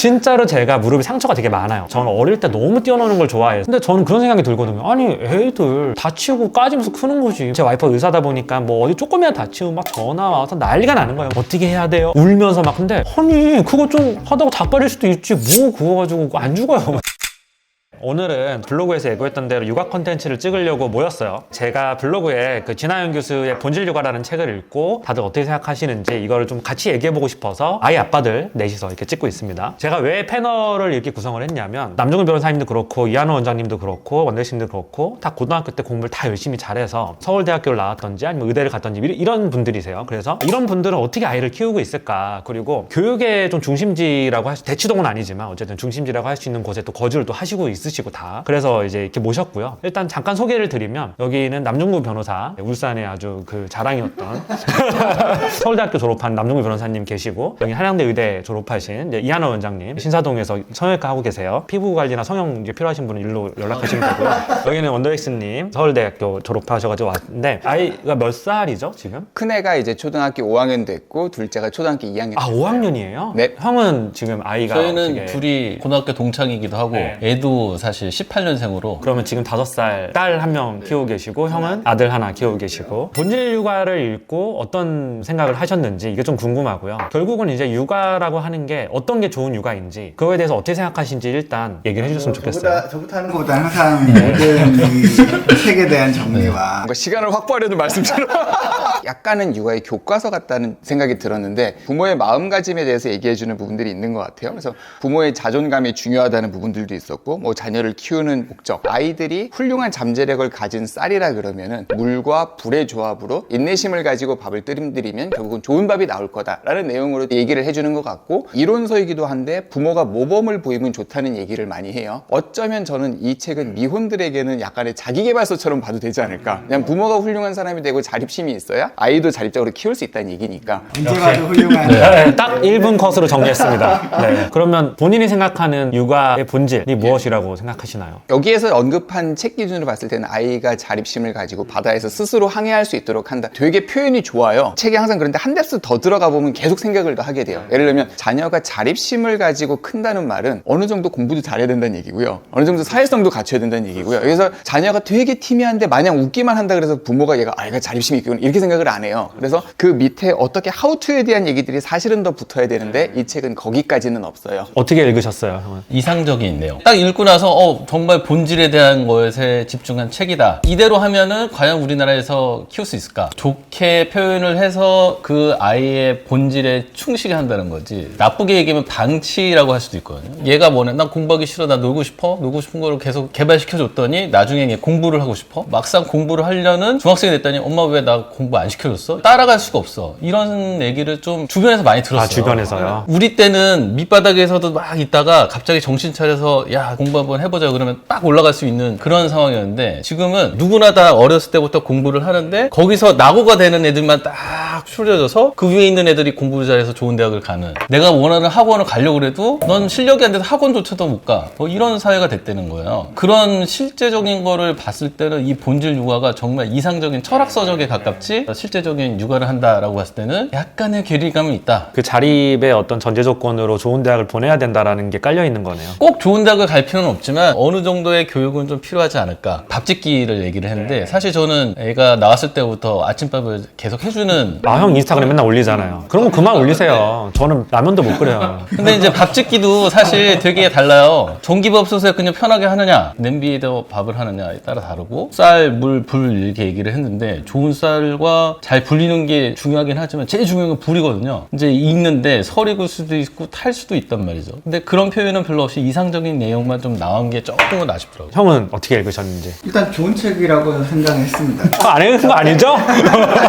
진짜로 제가 무릎에 상처가 되게 많아요. 저는 어릴 때 너무 뛰어노는 걸 좋아해요. 근데 저는 그런 생각이 들거든요. 아니 애들 다치고 까지면서 크는 거지. 제 와이프가 의사다 보니까 뭐 어디 조금이라도 다치면 막 전화 와서 난리가 나는 거예요. 어떻게 해야 돼요? 울면서 막. 근데 아니 그거 좀 하다가 닭발일 수도 있지 뭐 그거 가지고 안 죽어요. 오늘은 블로그에서 예고했던 대로 육아 콘텐츠를 찍으려고 모였어요. 제가 블로그에 그 진하영 교수의 본질 육아라는 책을 읽고 다들 어떻게 생각하시는지 이거를 좀 같이 얘기해보고 싶어서 아이 아빠들 넷이서 이렇게 찍고 있습니다. 제가 왜 패널을 이렇게 구성을 했냐면 남정훈 변호사님도 그렇고 이한호 원장님도 그렇고 원대신도 그렇고 다 고등학교 때 공부를 다 열심히 잘해서 서울대학교를 나왔던지 아니면 의대를 갔던지 이런 분들이세요. 그래서 이런 분들은 어떻게 아이를 키우고 있을까, 그리고 교육의 좀 중심지라고 할 수, 대치동은 아니지만 어쨌든 중심지라고 할 수 있는 곳에 또 거주를 또 하시고 있으시고 다. 그래서 이제 이렇게 모셨고요. 일단 잠깐 소개를 드리면 여기는 남중구 변호사, 울산의 아주 그 자랑이었던 서울대학교 졸업한 남중구 변호사님 계시고, 여기 한양대 의대 졸업하신 이제 이한호 원장님, 신사동에서 성형외과 하고 계세요. 피부 관리나 성형 이제 필요하신 분은 일로 연락하시면 되고요. 여기는 원더엑스님 서울대학교 졸업하셔가지고 왔는데 아이가 몇 살이죠 지금? 큰애가 이제 초등학교 5학년 됐고 둘째가 초등학교 2학년. 아 5학년이에요? 네. 형은 지금 아이가 저희는 어떻게... 둘이 고등학교 동창이기도 하고 네. 애도 사실 18년생으로. 그러면 지금 5살 딸 한 명 키우고 계시고 형은 아들 하나 키우고 계시고, 본질 육아를 읽고 어떤 생각을 하셨는지 이게 좀 궁금하고요. 결국은 이제 육아라고 하는 게 어떤 게 좋은 육아인지 그거에 대해서 어떻게 생각하시는지 일단 얘기를 해주셨으면 좋겠어요. 저부터 하는 것보다 항상 모든 이 책에 대한 정리와 뭔가 시간을 확보하려는 말씀처럼 약간은 육아의 교과서 같다는 생각이 들었는데, 부모의 마음가짐에 대해서 얘기해주는 부분들이 있는 것 같아요. 그래서 부모의 자존감이 중요하다는 부분들도 있었고, 뭐 자녀를 키우는 목적, 아이들이 훌륭한 잠재력을 가진 쌀이라 그러면은 물과 불의 조합으로 인내심을 가지고 밥을 끓임들이면 결국은 좋은 밥이 나올 거다라는 내용으로 얘기를 해주는 것 같고, 이론서이기도 한데 부모가 모범을 보이면 좋다는 얘기를 많이 해요. 어쩌면 저는 이 책은 미혼들에게는 약간의 자기계발서처럼 봐도 되지 않을까. 그냥 부모가 훌륭한 사람이 되고 자립심이 있어야 아이도 자립적으로 키울 수 있다는 얘기니까. 언제 봐도 훌륭한 네, 딱 1분 컷으로 정리했습니다. 네. 그러면 본인이 생각하는 육아의 본질이 무엇이라고 생각하시나요? 여기에서 언급한 책 기준으로 봤을 때는 아이가 자립심을 가지고 바다에서 스스로 항해할 수 있도록 한다. 되게 표현이 좋아요. 책에 항상 그런데 한 뎁스 더 들어가 보면 계속 생각을 더 하게 돼요. 예를 들면 자녀가 자립심을 가지고 큰다는 말은 어느 정도 공부도 잘해야 된다는 얘기고요. 어느 정도 사회성도 갖춰야 된다는 얘기고요. 그래서 자녀가 되게 티미한데 마냥 웃기만 한다 그래서 부모가 얘가 자립심이 있구나 이렇게 생각을 안 해요. 그래서 그 밑에 어떻게 하우투에 대한 얘기들이 사실은 더 붙어야 되는데 이 책은 거기까지는 없어요. 어떻게 읽으셨어요, 형은? 이상적인 내용. 딱 읽고 나서 정말 본질에 대한 것에 집중한 책이다. 이대로 하면은 과연 우리나라에서 키울 수 있을까? 좋게 표현을 해서 그 아이의 본질에 충실히 한다는 거지. 나쁘게 얘기하면 방치라고 할 수도 있거든요. 얘가 뭐냐? 난 공부하기 싫어. 나 놀고 싶어. 놀고 싶은 거를 계속 개발시켜줬더니 나중에 얘 공부를 하고 싶어. 막상 공부를 하려는 중학생이 됐더니 엄마 왜 나 공부 안 시켜줬어? 따라갈 수가 없어. 이런 얘기를 좀 주변에서 많이 들었어요. 아, 주변에서요? 우리 때는 밑바닥에서도 막 있다가 갑자기 정신 차려서 야 공부 한번 해보자 그러면 딱 올라갈 수 있는 그런 상황이었는데, 지금은 누구나 다 어렸을 때부터 공부를 하는데 거기서 낙오가 되는 애들만 딱 추려져서 그 위에 있는 애들이 공부를 잘해서 좋은 대학을 가는, 내가 원하는 학원을 가려고 해도 넌 실력이 안 돼서 학원조차도 못 가. 뭐 이런 사회가 됐다는 거예요. 그런 실제적인 거를 봤을 때는 이 본질 육아가 정말 이상적인 철학서적에 가깝지, 실제적인 육아를 한다라고 봤을 때는 약간의 괴리감이 있다. 그 자립의 어떤 전제 조건으로 좋은 대학을 보내야 된다라는 게 깔려 있는 거네요. 꼭 좋은 대학을 갈 필요는 없지만 어느 정도의 교육은 좀 필요하지 않을까. 밥짓기를 얘기를 했는데 사실 저는 애가 나왔을 때부터 아침밥을 계속 해주는. 아, 형 인스타그램 맨날 올리잖아요. 그런 거 그만 올리세요. 저는 라면도 못 끓여요. 근데 이제 밥짓기도 사실 되게 달라요. 전기밥솥에 그냥 편하게 하느냐, 냄비에다 밥을 하느냐에 따라 다르고, 쌀, 물, 불 이렇게 얘기를 했는데 좋은 쌀과 잘 불리는 게 중요하긴 하지만 제일 중요한 건 불이거든요. 이제 익는데 설익을 수도 있고 탈 수도 있단 말이죠. 근데 그런 표현은 별로 없이 이상적인 내용만 좀 나온 게 조금은 아쉽더라고요. 형은 어떻게 읽으셨는지? 일단 좋은 책이라고 생각했습니다. 안 읽은 거 아니죠?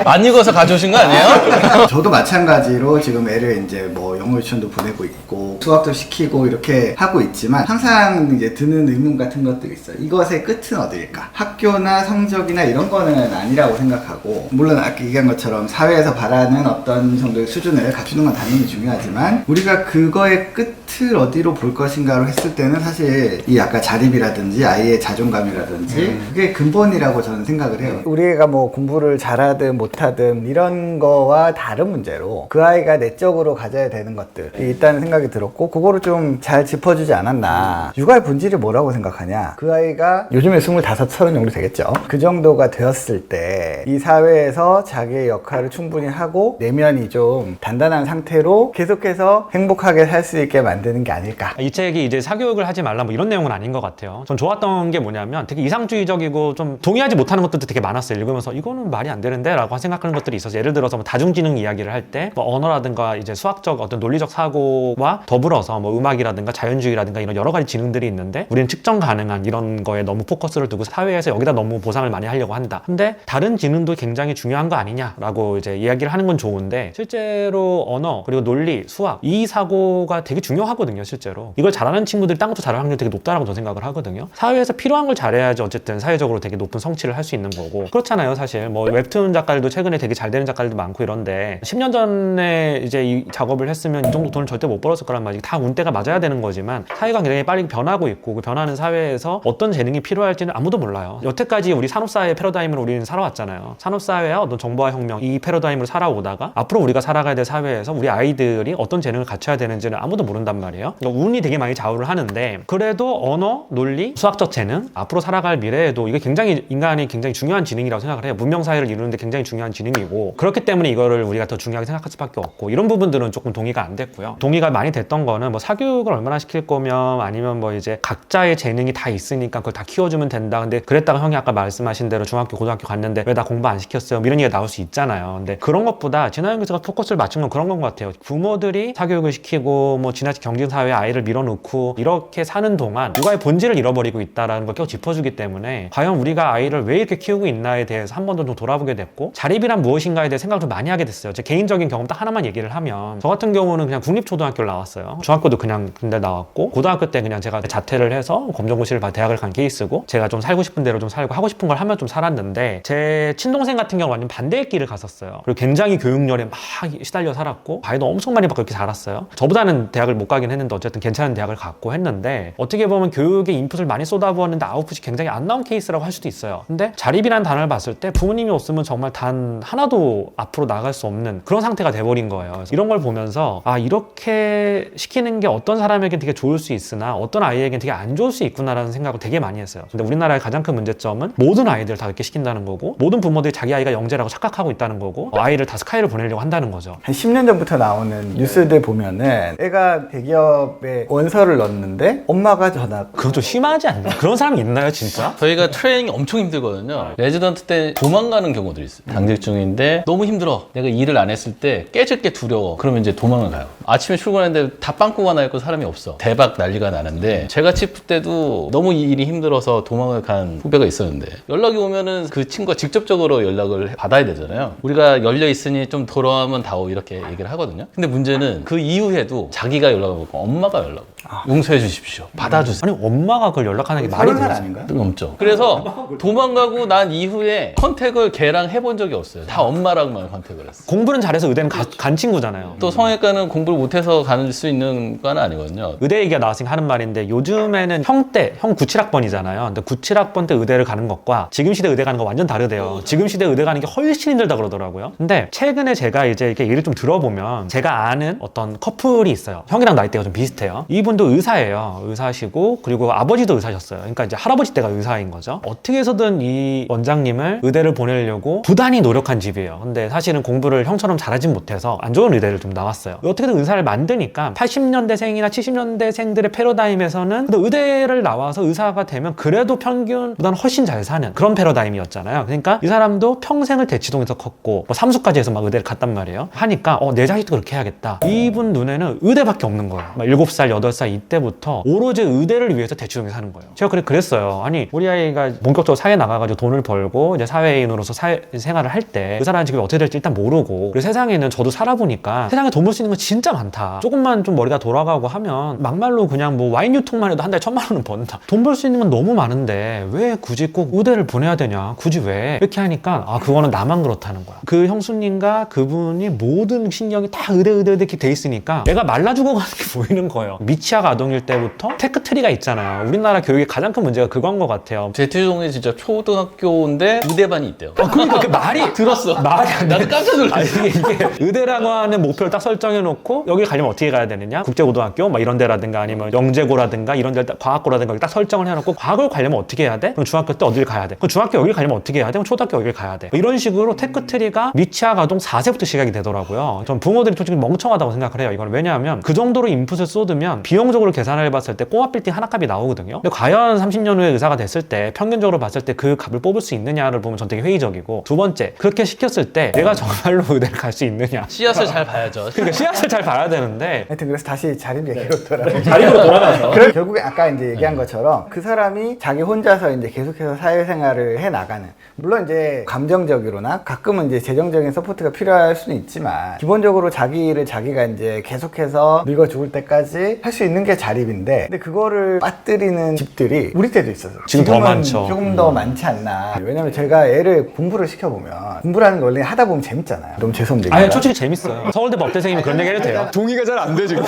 안 읽어서 가져오신 거 아니에요? 저도 마찬가지로 지금 애를 이제 뭐 영어 유치원도 보내고 있고 수학도 시키고 이렇게 하고 있지만 항상 이제 드는 의문 같은 것들이 있어요. 이것의 끝은 어디일까? 학교나 성적이나 이런 거는 아니라고 생각하고, 물론 아까 얘기한 것처럼 사회에서 바라는 어떤 정도의 수준을 갖추는 건 당연히 중요하지만 우리가 그거의 끝을 어디로 볼 것인가로 했을 때는 사실 이 아까 자립이라든지 아이의 자존감이라든지 그게 근본이라고 저는 생각을 해요. 우리 애가 뭐 공부를 잘하든 못하든 이런 있는 거와 다른 문제로 그 아이가 내적으로 가져야 되는 것들이 있다는 생각이 들었고, 그거를 좀 잘 짚어주지 않았나. 육아의 본질이 뭐라고 생각하냐. 그 아이가 요즘에 25, 30 정도 되겠죠. 그 정도가 되었을 때 이 사회에서 자기의 역할을 충분히 하고 내면이 좀 단단한 상태로 계속해서 행복하게 살 수 있게 만드는 게 아닐까. 이 책이 이제 사교육을 하지 말라 뭐 이런 내용은 아닌 것 같아요. 전 좋았던 게 뭐냐면 되게 이상주의적이고 좀 동의하지 못하는 것들도 되게 많았어요. 읽으면서 이거는 말이 안 되는데 라고 생각하는 것들이 있어서, 예를 들어서 뭐 다중지능 이야기를 할 때 뭐 언어라든가 이제 수학적 어떤 논리적 사고와 더불어서 뭐 음악이라든가 자연주의라든가 이런 여러 가지 지능들이 있는데 우리는 측정 가능한 이런 거에 너무 포커스를 두고 사회에서 여기다 너무 보상을 많이 하려고 한다. 근데 다른 지능도 굉장히 중요한 거 아니냐라고 이제 이야기를 하는 건 좋은데, 실제로 언어 그리고 논리, 수학 이 사고가 되게 중요하거든요. 실제로 이걸 잘하는 친구들이 딴 것도 잘할 확률이 되게 높다라고 저는 생각을 하거든요. 사회에서 필요한 걸 잘해야지 어쨌든 사회적으로 되게 높은 성취를 할 수 있는 거고, 그렇잖아요. 사실 뭐 웹툰 작가들도 최근에 되게 잘 되는 작가들도 많고 이런데 10년 전에 이제 이 작업을 했으면 이 정도 돈을 절대 못 벌었을 거란 말이지. 다 운대가 맞아야 되는 거지만 사회가 굉장히 빠르게 변하고 있고, 그 변하는 사회에서 어떤 재능이 필요할지는 아무도 몰라요. 여태까지 우리 산업사회의 패러다임으로 우리는 살아왔잖아요. 산업사회와 어떤 정보화 혁명, 이 패러다임으로 살아오다가 앞으로 우리가 살아가야 될 사회에서 우리 아이들이 어떤 재능을 갖춰야 되는지는 아무도 모른단 말이에요. 그러니까 운이 되게 많이 좌우를 하는데, 그래도 언어, 논리, 수학적 재능, 앞으로 살아갈 미래에도 이게 굉장히 인간이 굉장히 중요한 지능이라고 생각을 해요. 문명사회를 이루는데 굉장히 중요한 지능이고, 그렇기 때문에 이거를 우리가 더 중요하게 생각할 수밖에 없고, 이런 부분들은 조금 동의가 안 됐고요. 동의가 많이 됐던 거는 뭐 사교육을 얼마나 시킬 거면, 아니면 뭐 이제 각자의 재능이 다 있으니까 그걸 다 키워주면 된다. 근데 그랬다가 형이 아까 말씀하신 대로 중학교, 고등학교 갔는데 왜 나 공부 안 시켰어요? 뭐 이런 얘기가 나올 수 있잖아요. 근데 그런 것보다 진화영 교수가 포커스를 맞춘 건 그런 건 것 같아요. 부모들이 사교육을 시키고 뭐 지나친 경쟁사회에 아이를 밀어넣고 이렇게 사는 동안 육아의 본질을 잃어버리고 있다는 걸 계속 짚어주기 때문에, 과연 우리가 아이를 왜 이렇게 키우고 있나에 대해서 한 번 더 좀 돌아보게 됐고, 자립이란 무엇인가에 대해 생각을 좀 많이 하게 됐어요. 제 개인적인 경험 딱 하나만 얘기를 하면, 저 같은 경우는 그냥 국립초등학교를 나왔어요. 중학교도 그냥 군대 나왔고, 고등학교 때 그냥 제가 자퇴를 해서 검정고시를 받아 대학을 간 케이스고, 제가 좀 살고 싶은 대로 좀 살고 하고 싶은 걸 하면 좀 살았는데, 제 친동생 같은 경우 완전 반대의 길을 갔었어요. 그리고 굉장히 교육열에 막 시달려 살았고, 과외도 엄청 많이 받고 이렇게 살았어요. 저보다는 대학을 못 가긴 했는데 어쨌든 괜찮은 대학을 갔고 했는데, 어떻게 보면 교육에 인풋을 많이 쏟아부었는데 아웃풋이 굉장히 안 나온 케이스라고 할 수도 있어요. 근데 자립이라는 단어를 봤을 때 부모님이 없으면 정말 단 하나도 앞으로 나갈 수 없는 그런 상태가 돼버린 거예요. 그래서 이런 걸 보면서, 아, 이렇게 시키는 게 어떤 사람에겐 되게 좋을 수 있으나 어떤 아이에겐 되게 안 좋을 수 있구나라는 생각을 되게 많이 했어요. 근데 우리나라의 가장 큰 문제점은 모든 아이들 다 그렇게 시킨다는 거고, 모든 부모들이 자기 아이가 영재라고 착각하고 있다는 거고, 아이를 다 스카이를 보내려고 한다는 거죠. 한 10년 전부터 나오는 뉴스들 보면은 애가 대기업에 원서를 넣었는데 엄마가 전화. 그건 좀 심하지 않나? 그런 사람이 있나요, 진짜? 저희가 트레이닝이 엄청 힘들거든요. 레지던트 때 도망가는 경우들이 있어요. 당직 중인데 너무 힘들어. 내가 일을 안 했을 때 깨질 게 두려워. 그러면 이제 도망을 가요. 아침에 출근하는데 다 빵꾸가 나 있고 사람이 없어. 대박 난리가 나는데, 제가 치프 때도 너무 이 일이 힘들어서 도망을 간 후배가 있었는데, 연락이 오면은 그 친구가 직접적으로 연락을 받아야 되잖아요. 우리가 열려 있으니 좀 돌아오면 다오 이렇게 얘기를 하거든요. 근데 문제는 그 이후에도 자기가 연락을 받고 엄마가 연락을 용서해 주십시오. 받아주세요. 아니, 엄마가 그걸 연락하는 게 말이 서른 살 되지? 아닌가요? 넘죠. 그래서 도망가고 난 이후에 컨택을 걔랑 해본 적이 없어요. 다 엄마랑만 컨택을 했어요. 공부는 잘해서 의대는 간 친구잖아요. 또 성형외과는 공부를 못해서 가는 수 있는 과는 아니거든요. 의대 얘기가 나왔으니까 하는 말인데, 요즘에는 형 97학번이잖아요. 근데 97학번 때 의대를 가는 것과 지금 시대 의대 가는 거 완전 다르대요. 지금 시대 의대 가는 게 훨씬 힘들다 그러더라고요. 근데 최근에 제가 이제 이렇게 얘기를 좀 들어보면, 제가 아는 어떤 커플이 있어요. 형이랑 나이대가 좀 비슷해요. 이분도 의사예요. 의사시고, 그리고 아버지도 의사셨어요. 그러니까 이제 할아버지 때가 의사인 거죠. 어떻게 해서든 이 원장님을 의대를 보내려고 부단히 노력한 집이에요. 근데 사실은 공부를 형처럼 잘하진 못해서 안 좋은 의대를 좀 나왔어요. 어떻게든 의사를 만드니까 80년대생이나 70년대생들의 패러다임에서는 의대를 나와서 의사가 되면 그래도 평균보다는 훨씬 잘 사는 그런 패러다임이었잖아요. 그러니까 이 사람도 평생을 대치동에서 컸고 뭐 삼수까지 해서 막 의대를 갔단 말이에요. 하니까 내 자식도 그렇게 해야겠다. 이분 눈에는 의대밖에 없는 거예요. 막 7살, 8살 이때부터 오로지 의대를 위해서 대치동에 사는 거예요. 제가 그랬어요. 아니, 우리 아이가 본격적으로 사회에 나가가지고 돈을 벌고 이제 사회인으로서 생활을 할 때 의사라는 직업이 어떻게 될지 일단 모르고, 그리고 세상에는 저도 살아보니까 세상에 돈 벌 수 있는 건 진짜 많다. 조금만 좀 머리가 돌아가고 하면 막말로 그냥 뭐 와인 유통만 해도 한 달에 1,000만 원은 번다. 돈 벌 수 있는 건 너무 많은데 왜 굳이 꼭 의대를 보내야 되냐? 굳이 왜? 이렇게 하니까 그거는 나만 그렇다는 거야. 그 형수님과 그분이 모든 신경이 다 의대 이렇게 돼 있으니까 내가 말라 죽어가는 게 보이는 거예요. 밑이 미취학 아동일 때부터 테크트리가 있잖아요. 우리나라 교육의 가장 큰 문제가 그건 것 같아요. 제 주동에 진짜 초등학교인데 의대반이 있대요. 그러니까 그 말이 들었어. 말이 안 돼. 나도 깜짝 놀랐어. 이게 의대라고 하는 목표를 딱 설정해놓고 여기 가려면 어떻게 가야 되느냐? 국제고등학교 막 이런 데라든가 아니면 영재고라든가 이런 데 과학고라든가 여기 딱 설정을 해놓고 과학을 가려면 어떻게 해야 돼? 그럼 중학교 때 어딜 가야 돼? 그럼 중학교 여기 가려면 어떻게 해야 돼? 그럼 초등학교 여기 가야 돼? 뭐 이런 식으로 테크트리가 미취학 아동 4세부터 시작이 되더라고요. 전 부모들이 솔직히 멍청하다고 생각을 해요. 이거는 왜냐하면 그 정도로 인풋을 쏟으면 비용적으로 계산을 해봤을 때 꼬마 빌딩 하나 값이 나오거든요. 근데 과연 30년 후에 의사가 됐을 때 평균적으로 봤을 때 그 값을 뽑을 수 있느냐를 보면 전 되게 회의적이고, 두 번째 그렇게 시켰을 때 내가 정말로 의대를 갈 수 있느냐. 씨앗을 잘 봐야죠. 그러니까 씨앗을 잘 봐야 되는데. 하여튼 그래서 다시 자립 얘기로 돌아가요. 자립으로 돌아가서 그럼 결국에 아까 이제 얘기한 것처럼 그 사람이 자기 혼자서 이제 계속해서 사회생활을 해 나가는, 물론 이제 감정적으로나 가끔은 이제 재정적인 서포트가 필요할 수는 있지만 기본적으로 자기를 자기가 이제 계속해서 늙어 죽을 때까지 할 수 있는 게 자립인데, 근데 그거를 빠뜨리는 집들이 우리 때도 있어서 지금 더 지금은 많죠. 조금 더 많지 않나. 왜냐면 제가 애를 공부를 시켜보면 공부라는 게 원래 하다 보면 재밌잖아요. 너무 죄송합니다. 아니 솔직히 재밌어요. 서울대 법대 선생님이 그런 얘기 해도 돼요. 동의가 잘 안 돼 지금.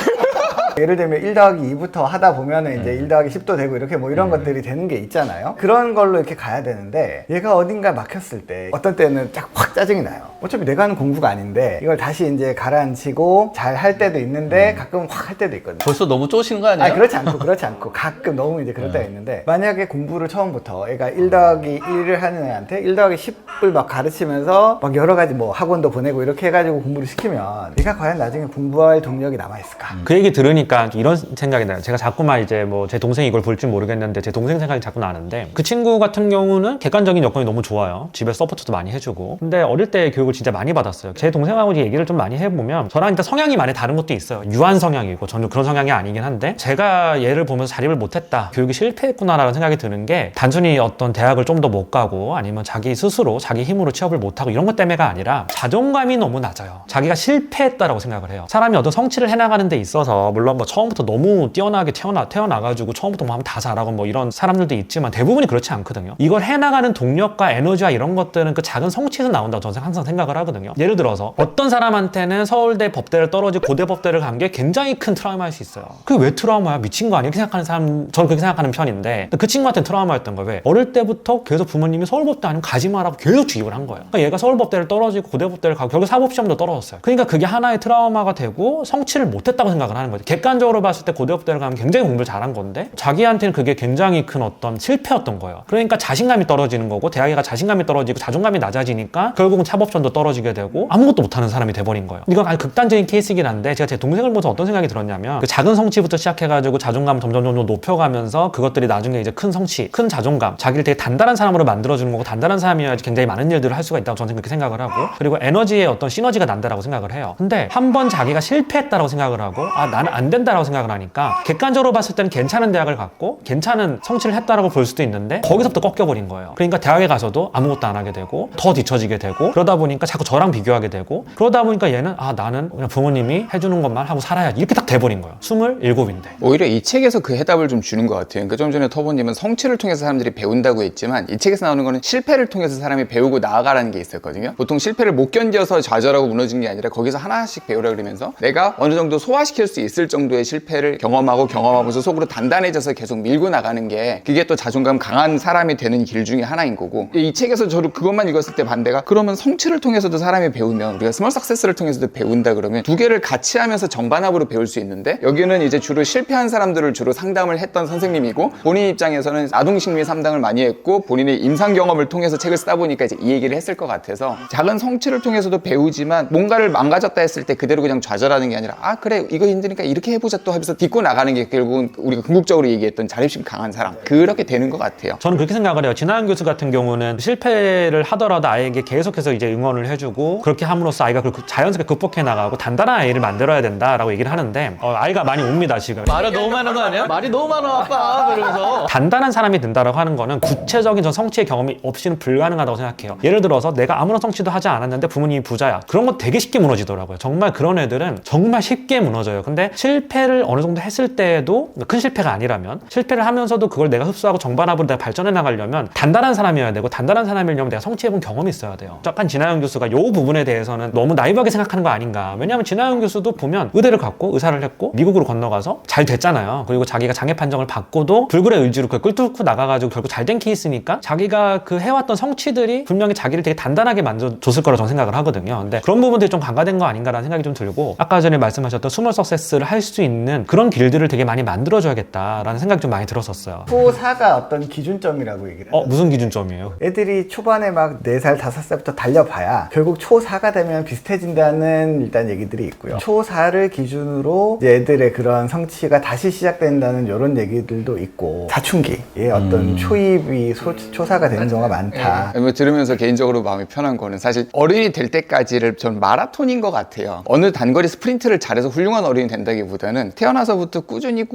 예를 들면 1 더하기 2부터 하다 보면은 이제 1 더하기 10도 되고 이렇게 뭐 이런 것들이 되는 게 있잖아요. 그런 걸로 이렇게 가야 되는데 얘가 어딘가 막혔을 때 어떤 때는 확 짜증이 나요. 어차피 내가 하는 공부가 아닌데 이걸 다시 이제 가라앉히고 잘 할 때도 있는데 가끔 확 할 때도 있거든요. 벌써 너무 쪼신 거 아니에요? 아니 그렇지 않고 가끔 너무 이제 그럴 때가 있는데, 만약에 공부를 처음부터 애가 1 더하기 1을 하는 애한테 1 더하기 10을 막 가르치면서 막 여러 가지 뭐 학원도 보내고 이렇게 해가지고 공부를 시키면 얘가 과연 나중에 공부할 동력이 남아있을까? 그 얘기 들으니까 이런 생각이 나요. 제가 자꾸만 이제 뭐 제 동생이 이걸 볼 줄 모르겠는데 제 동생 생각이 자꾸 나는데, 그 친구 같은 경우는 객관적인 여건이 너무 좋아요. 집에 서포트도 많이 해주고. 근데 어릴 때 교육을 진짜 많이 받았어요. 제 동생하고 얘기를 좀 많이 해보면 저랑 일단 성향이 많이 다른 것도 있어요. 유한 성향이고 저는 그런 성향이 아니긴 한데, 제가 얘를 보면서 자립을 못했다, 교육이 실패했구나라는 생각이 드는 게 단순히 어떤 대학을 좀 더 못 가고 아니면 자기 스스로 자기 힘으로 취업을 못하고 이런 것 때문에가 아니라 자존감이 너무 낮아요. 자기가 실패했다라고 생각을 해요. 사람이 어떤 성취를 해나가는 데 있어서 물론 뭐 처음부터 너무 뛰어나게 태어나가지고 처음부터 뭐 하면 다 잘하고 뭐 이런 사람들도 있지만 대부분이 그렇지 않거든요. 이걸 해나가는 동력과 에너지와 이런 것들은 그 작은 성취에서 나온다고 저는 항상 생각을 하거든요. 예를 들어서 어떤 사람한테는 서울대 법대를 떨어지고 고대 법대를 간 게 굉장히 큰 트라우마일 수 있어요. 그게 왜 트라우마야? 미친 거 아니야? 이렇게 생각하는 사람, 저는 그렇게 생각하는 편인데, 그 친구한테는 트라우마였던 거예요. 왜? 어릴 때부터 계속 부모님이 서울법대 아니면 가지 마라고 계속 주입을 한 거예요. 그러니까 얘가 서울법대를 떨어지고 고대법대를 가고 결국 사법시험도 떨어졌어요. 그러니까 그게 하나의 트라우마가 되고 성취를 못했다고 생각을 하는 거죠. 객관적으로 봤을 때 고대법대를 가면 굉장히 공부를 잘한 건데 자기한테는 그게 굉장히 큰 어떤 실패였던 거예요. 그러니까 자신감이 떨어지는 거고, 대학에 가 자신감이 떨어지고 자존감이 낮아지니까 결국은 사법시험도 떨어지게 되고 아무것도 못하는 사람이 돼버린 거예요. 이건 아주 극단적인 케이스이긴 한데, 제가 제 동생을 보면서 어떤 생각이 들었냐면, 그 작은 성취부터 시작해가지고 자존감 점점 높여가면서 그것들이 나중에 이제 큰 성취, 큰 자존감, 자기를 되게 단단한 사람으로 만들어주는 거고, 단단한 사람이어야지 굉장히 많은 일들을 할 수가 있다고 저는 그렇게 생각을 하고, 그리고 에너지의 어떤 시너지가 난다라고 생각을 해요. 근데 한번 자기가 실패했다라고 생각을 하고 나는 안 된다라고 생각을 하니까 객관적으로 봤을 때는 괜찮은 대학을 갔고 괜찮은 성취를 했다라고 볼 수도 있는데 거기서부터 꺾여버린 거예요. 그러니까 대학에 가서도 아무것도 안 하게 되고 더 뒤처지게 되고, 그러다 보니까 자꾸 저랑 비교하게 되고, 그러다 보니까 얘는 나는 그냥 부모님이 해주는 것만 하고 살아야지, 이렇게 딱 돼버린 거예요. 27인데. 오히려 이 책에서 그 해답을 좀 주는 것 같아요. 그러니까 좀 전에 터보님은 성취를 통해서 사람들이 배운다고 했지만, 이 책에서 나오는 거는 실패를 통해서 사람이 배우고 나아가라는 게 있었거든요. 보통 실패를 못 견뎌서 좌절하고 무너진 게 아니라 거기서 하나씩 배우라 그러면서 내가 어느 정도 소화시킬 수 있을 정도의 실패를 경험하면서 속으로 단단해져서 계속 밀고 나가는 게, 그게 또 자존감 강한 사람이 되는 길 중에 하나인 거고, 이 책에서 저도 그것만 읽었을 때 반대가, 그러면 성취를 통해서도 사람이 배우면, 우리가 스몰 석세스를 통해서도 배운다 그러면 두 개를 같이 하면서 정반합으로 배울 수 있는데, 여기는 이제 주로 실패한 사람들을 주로 상담을 했던 선생님이고, 본인 입장에서는 아동심리 상담을 많이 했고 본인의 임상 경험을 통해서 책을 쓰다 보니까 이제 이 얘기를 했을 것 같아서, 작은 성취를 통해서도 배우지만 뭔가를 망가졌다 했을 때 그대로 그냥 좌절하는 게 아니라 그래 이거 힘드니까 이렇게 해보자 또 하면서 딛고 나가는 게 결국은 우리가 궁극적으로 얘기했던 자립심 강한 사람, 그렇게 되는 것 같아요. 저는 그렇게 생각을 해요. 진하연 교수 같은 경우는 실패를 하더라도 아이에게 계속해서 이제 응원을 해주고, 그렇게 함으로써 아이가 자연스럽게 극복해 나가고 단단한 아이를 만들어야 된다라고 얘기를 하는데, 아이가 많이 옵니다 지금. 말이 너무 많은 거 아니야? 말이 너무 많아 아빠 그러면서. 단단한 사람이 된다라고 하는 거는 구체적인 전 성취의 경험이 없이는 불가능하다고 생각해요. 예를 들어서 내가 아무런 성취도 하지 않았는데 부모님이 부자야, 그런 거 되게 쉽게 무너지더라고요. 정말 그런 애들은 정말 쉽게 무너져요. 근데 실패를 어느 정도 했을 때에도 큰 실패가 아니라면 실패를 하면서도 그걸 내가 흡수하고 정반합으로 내가 발전해 나가려면 단단한 사람이어야 되고 단단한 사람이려면 내가 성취해본 경험이 있어야 돼요. 약간 진하영 교수가 이 부분에 대해서는 너무 나이브하게 생각하는 거 아닌가. 왜냐하면 진하영 교수도 보면 의대를 갖고 의사를 했고 미국으로 건너가서 잘 됐잖아요. 그리고 자기가 장애 판정을 받고도 불굴의 의지로 그걸 끌뚫고 나가가지고 결국 잘 된 케이스니까 자기가 그 해왔던 성취들이 분명히 자기를 되게 단단하게 만들어줬을 거라고 저는 생각을 하거든요. 근데 그런 부분들이 좀 간과된 거 아닌가라는 생각이 좀 들고 아까 전에 말씀하셨던 스몰 석세스를 할 수 있는 그런 길들을 되게 많이 만들어줘야겠다라는 생각이 좀 많이 들었었어요. 초4가 어떤 기준점이라고 얘기를 해요. 무슨 기준점이에요? 애들이 초반에 막 4살, 5살부터 달려봐야 결국 초4가 되면 비슷해진다는 일단 얘기들이 있고요. 초4를 기준으로 이제 애들의 그런 성취가 다시 시작된다는 이런 얘기들도 있고 사춘기의 어떤 초입이 초4가 되는 경우가 많다. 뭐 들으면서 개인적으로 마음이 편한 거는 사실 어른이 될 때까지를 전 마라톤인 것 같아요. 어느 단거리 스프린트를 잘해서 훌륭한 어른이 된다기보다는 태어나서부터 꾸준히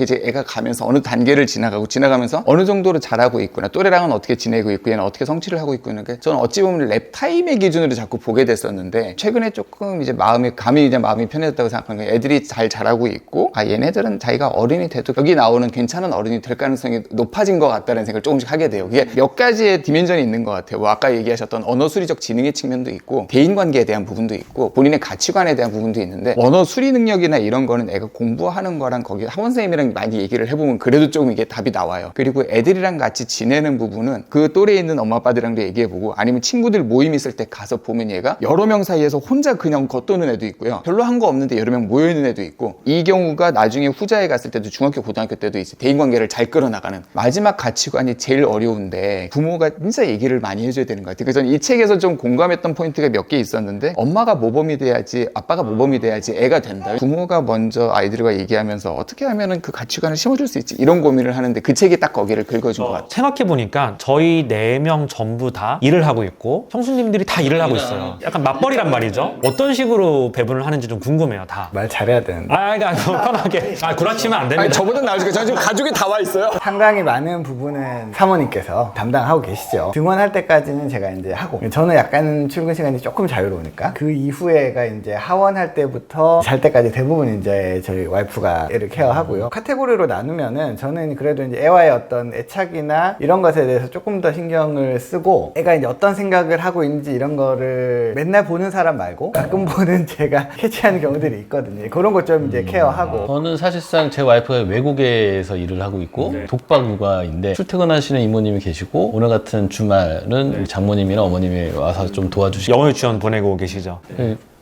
이제 애가 가면서 어느 단계를 지나가면서 어느 정도로 잘하고 있구나, 또래랑은 어떻게 지내고 있고 얘는 어떻게 성취를 하고 있고 있는 게 저는 어찌 보면 랩 타임의 기준으로 자꾸 보게 됐었는데 최근에 조금 이제 마음이 편해졌다고 생각하는 게 애들이 잘 자라고 있고 얘네들은 자기가 어른이 돼도 여기 나오는 괜찮은 어른이 될 가능성이 높아진 것 같다는 생각을 조금씩 하게 돼요. 그게 몇 가지의 디멘전이 있는 것 같아요. 뭐 아까 얘기하셨던 언어 수리적 지능의 측면도 있고 대인관계에 대한 부분도 있고 본인의 가치관에 대한 부분도 있는데 언어 수리 능력이나 이런 거는 애가 공부하는 거랑 거기 학원 선생님이랑 많이 얘기를 해보면 그래도 조금 이게 답이 나와요. 그리고 애들이랑 같이 지내는 부분은 그 또래에 있는 엄마 아빠들이랑도 얘기해보고 아니면 친구들 모임 있을 때 가서 보면 얘가 여러 명 사이에서 혼자 그냥 겉도는 애도 있고요. 별로 한 거 없는데 여러 명 모여있는 애도 있고 이 경우가 나중에 후자에 갔을 때도 중학교 고등학교 때도 이제 대인관계를 잘 끌어나가는 마지막 가치관이 제일 어려운데 부모가 진짜 얘기를 많이 해줘야 되는 것 같아요. 그래서 저는 이 책에서 좀 공감했던 포인트가 몇 개 있었는데 엄마가 모범이 돼야지 아빠가 모범이 돼야지 애가 된다. 부모가 먼저 아이들과 얘기하면서 어떻게 하면은 그 가치관을 심어줄 수 있지 이런 고민을 하는데 그 책이 딱 거기를 긁어준 것 같아요. 생각해보니까 저희 4명 전부 다 일을 하고 있고 형수님들이 다 일을 하고 있어요. 약간 맞벌이란 말이죠. 어떤 식으로 배분을 하는지 좀 궁금해요. 다. 말 잘해야 되는데 그러니까 편하게 구라치면 안 됩니다. 저보다 나으니까 저는 지금 가족이 다 와 있어요. 상당히 많은 부분은 사모님께서 담당하고 계시죠. 등원할 때까지는 제가 이제 하고 저는 약간 출근 시간이 조금 자유로우니까 그 이후에가 이제 하원할 때부터 잘 때까지 대부분 이제 저희 와이프가 애를 케어하고요. 카테고리로 나누면은 저는 그래도 이제 애와의 어떤 애착이나 이런 것에 대해서 조금 더 신경을 쓰고 애가 이제 어떤 생각을 하고 있는지 이런 거를 맨날 보는 사람 말고 가끔 보는 제가 캐치하는 경우들이 있거든요. 그런 것 좀 이제 케어하고 저는 사실상 제 와이프가 외국에서 일을 하고 있고 독박 육아인데 출퇴근하시는 이모님이 계시고 오늘 같은 주말은 우리 장모님이나 어머님이 와서 좀 도와주시고 영어 유치원 보내고 계시죠?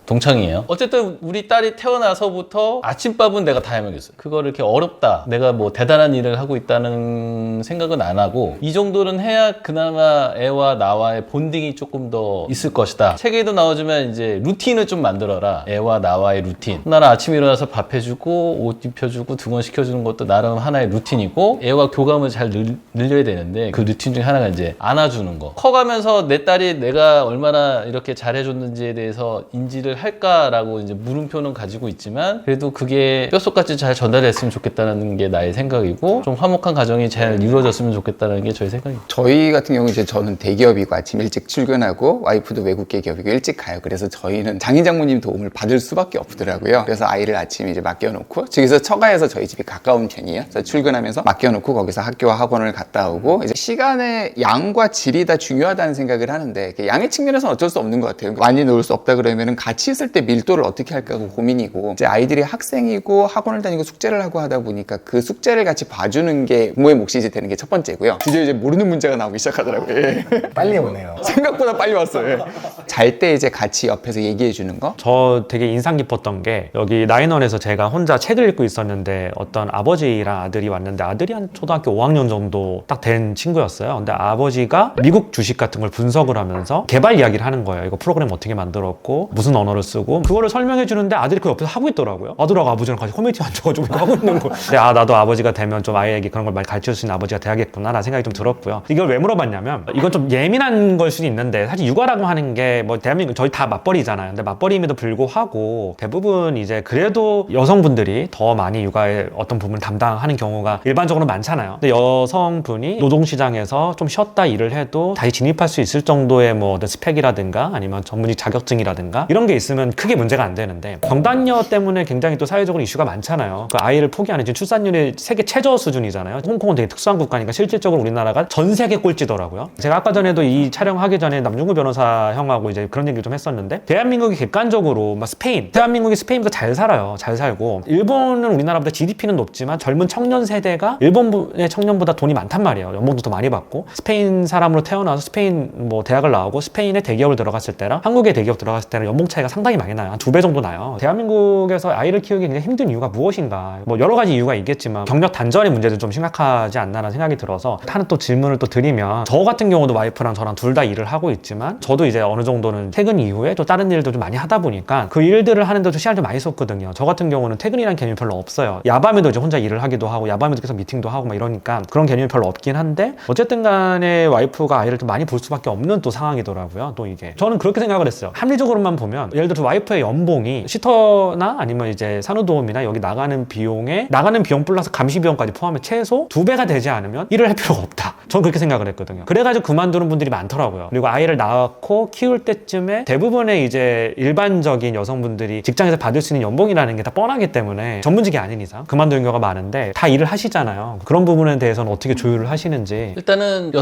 동창이에요. 어쨌든 우리 딸이 태어나서부터 아침밥은 내가 다 해먹였어요. 그거를 이렇게 어렵다, 내가 뭐 대단한 일을 하고 있다는 생각은 안 하고 이 정도는 해야 그나마 애와 나와의 본딩이 조금 더 있을 것이다. 책에도 나오지만 이제 루틴을 좀 만들어라. 애와 나와의 루틴. 나는 아침에 일어나서 밥 해주고 옷 입혀주고 등원시켜주는 것도 나름 하나의 루틴이고 애와 교감을 잘 늘려야 되는데 그 루틴 중에 하나가 이제 안아주는 거. 커가면서 내 딸이 내가 얼마나 이렇게 잘해줬는지에 대해서 인지를 할까라고 이제 물음표는 가지고 있지만 그래도 그게 뼛속까지 잘 전달됐으면 좋겠다는 게 나의 생각이고 좀 화목한 가정이 잘 이루어졌으면 좋겠다는 게 저의 생각입니다. 저희 같은 경우 이제 저는 대기업이고 아침 일찍 출근하고 와이프도 외국계 기업이고 일찍 가요. 그래서 저희는 장인 장모님 도움을 받을 수밖에 없더라고요. 그래서 아이를 아침에 이제 맡겨놓고 저기서 처가에서 저희 집이 가까운 편이에요. 그래서 출근하면서 맡겨놓고 거기서 학교와 학원을 갔다 오고 이제 시간의 양과 질이 다 중요하다는 생각을 하는데 양의 측면에서는 어쩔 수 없는 것 같아요. 많이 놓을 수 없다 그러면은 같이 있을 때 밀도를 어떻게 할까 고민이고 이제 아이들이 학생이고 학원을 다니고 숙제를 하고 하다 보니까 그 숙제를 같이 봐주는 게 부모의 몫이 이제 되는 게 첫 번째고요. 드디어 이제 모르는 문제가 나오기 시작하더라고요. 예. 빨리 오네요. 생각보다 빨리 왔어요. 예. 잘 때 이제 같이 옆에서 얘기해 주는 거. 저 되게 인상 깊었던 게 여기 나인원에서 제가 혼자 책을 읽고 있었는데 어떤 아버지랑 아들이 왔는데 아들이 한 초등학교 5학년 정도 딱 된 친구였어요. 근데 아버지가 미국 주식 같은 걸 분석을 하면서 개발 이야기를 하는 거예요. 이거 프로그램 어떻게 만들었고 무슨 언어를 쓰고 그거를 설명해 주는데 아들이 그 옆에서 하고 있더라고요. 아들하고 아버지랑 같이 커뮤니티 앉아가지고 이거 하고 있는 거. 근데 나도 아버지가 되면 좀 아이에게 그런 걸 많이 가르쳐 줄 수 있는 아버지가 돼야겠구나라는 생각이 좀 들었고요. 이걸 왜 물어봤냐면 이건 좀 예민한 걸 수도 있는데 사실 육아라고 하는 게 뭐 대한민국 저희 다 맞벌이잖아요. 근데 맞벌이임에도 불구하고 대부분 이제 그래도 여성분들이 더 많이 육아의 어떤 부분을 담당하는 경우가 일반적으로 많잖아요. 근데 여성분이 노동시장에서 좀 쉬었다 일을 해도 다시 진입할 수 있을 정도의 뭐 어떤 스펙이라든가 아니면 전문직 자격증이라든가 이런 게 있으면 크게 문제가 안 되는데 경단녀 때문에 굉장히 또 사회적으로 이슈가 많잖아요. 그 아이를 포기하는 지금 출산율이 세계 최저 수준이잖아요. 홍콩은 되게 특수한 국가니까 실질적으로 우리나라가 전 세계 꼴찌더라고요. 제가 아까 전에도 이 촬영하기 전에 남중구 변호사 형하고 이제 그런 얘기를 좀 했었는데 대한민국이 객관적으로 막 스페인, 대한민국이 스페인보다 잘 살아요. 잘 살고 일본은 우리나라보다 GDP는 높지만 젊은 청년 세대가 일본의 청년보다 돈이 많단 말이에요. 연봉도 더 많이 받고 스페인 사람으로 태어나서 스페인 뭐 대학을 나오고 스페인의 대기업을 들어갔을 때랑 한국의 대기업 들어갔을 때랑 연봉 차이가 상당히 많이 나요. 한 2배 정도 나요. 대한민국에서 아이를 키우기 굉장히 힘든 이유가 무엇인가? 뭐 여러 가지 이유가 있겠지만 경력 단절의 문제도 좀 심각하지 않나라는 생각이 들어서 하는 또 질문을 또 드리면 저 같은 경우도 와이프랑 저랑 둘 다 일을 하고 있지만 저도 이제 어느 정도는 퇴근 이후에 또 다른 일도 좀 많이 하다 보니까 그 일들을 하는데도 시간을 좀 많이 썼거든요. 저 같은 경우는 퇴근이라는 개념이 별로 없어요. 야밤에도 이제 혼자 일을 하기도 하고 야밤에도 계속 미팅도 하고 막 이러니까 그런 개념이 별로 없긴 한데 어쨌든 간에 와이프가 아이를 좀 많이 볼 수밖에 없는 또 상황이더라고요. 또 이게 저는 그렇게 생각을 했어요. 합리적으로만 보면 예를 들어서 와이프의 연봉이 시터나 아니면 이제 산후도우미나 여기 나가는 비용에 나가는 비용 플러스 감시 비용까지 포함해 최소 2배가 되지 않으면 일을 할 필요가 없다. 저는 그렇게 생각을 했거든요. 그래가지고 그만두는 분들이 많더라고요. 그리고 아이를 낳고 키울 때쯤에 대부분의 이제 일반적인 여성분들이 직장에서 받을 수 있는 연봉이라는 게 다 뻔하기 때문에 전문직이 아닌 이상 그만두는 경우가 많은데 다 일을 하시잖아요. 그런 부분에 대해서는 어떻게 조율을 하시는지. 일단은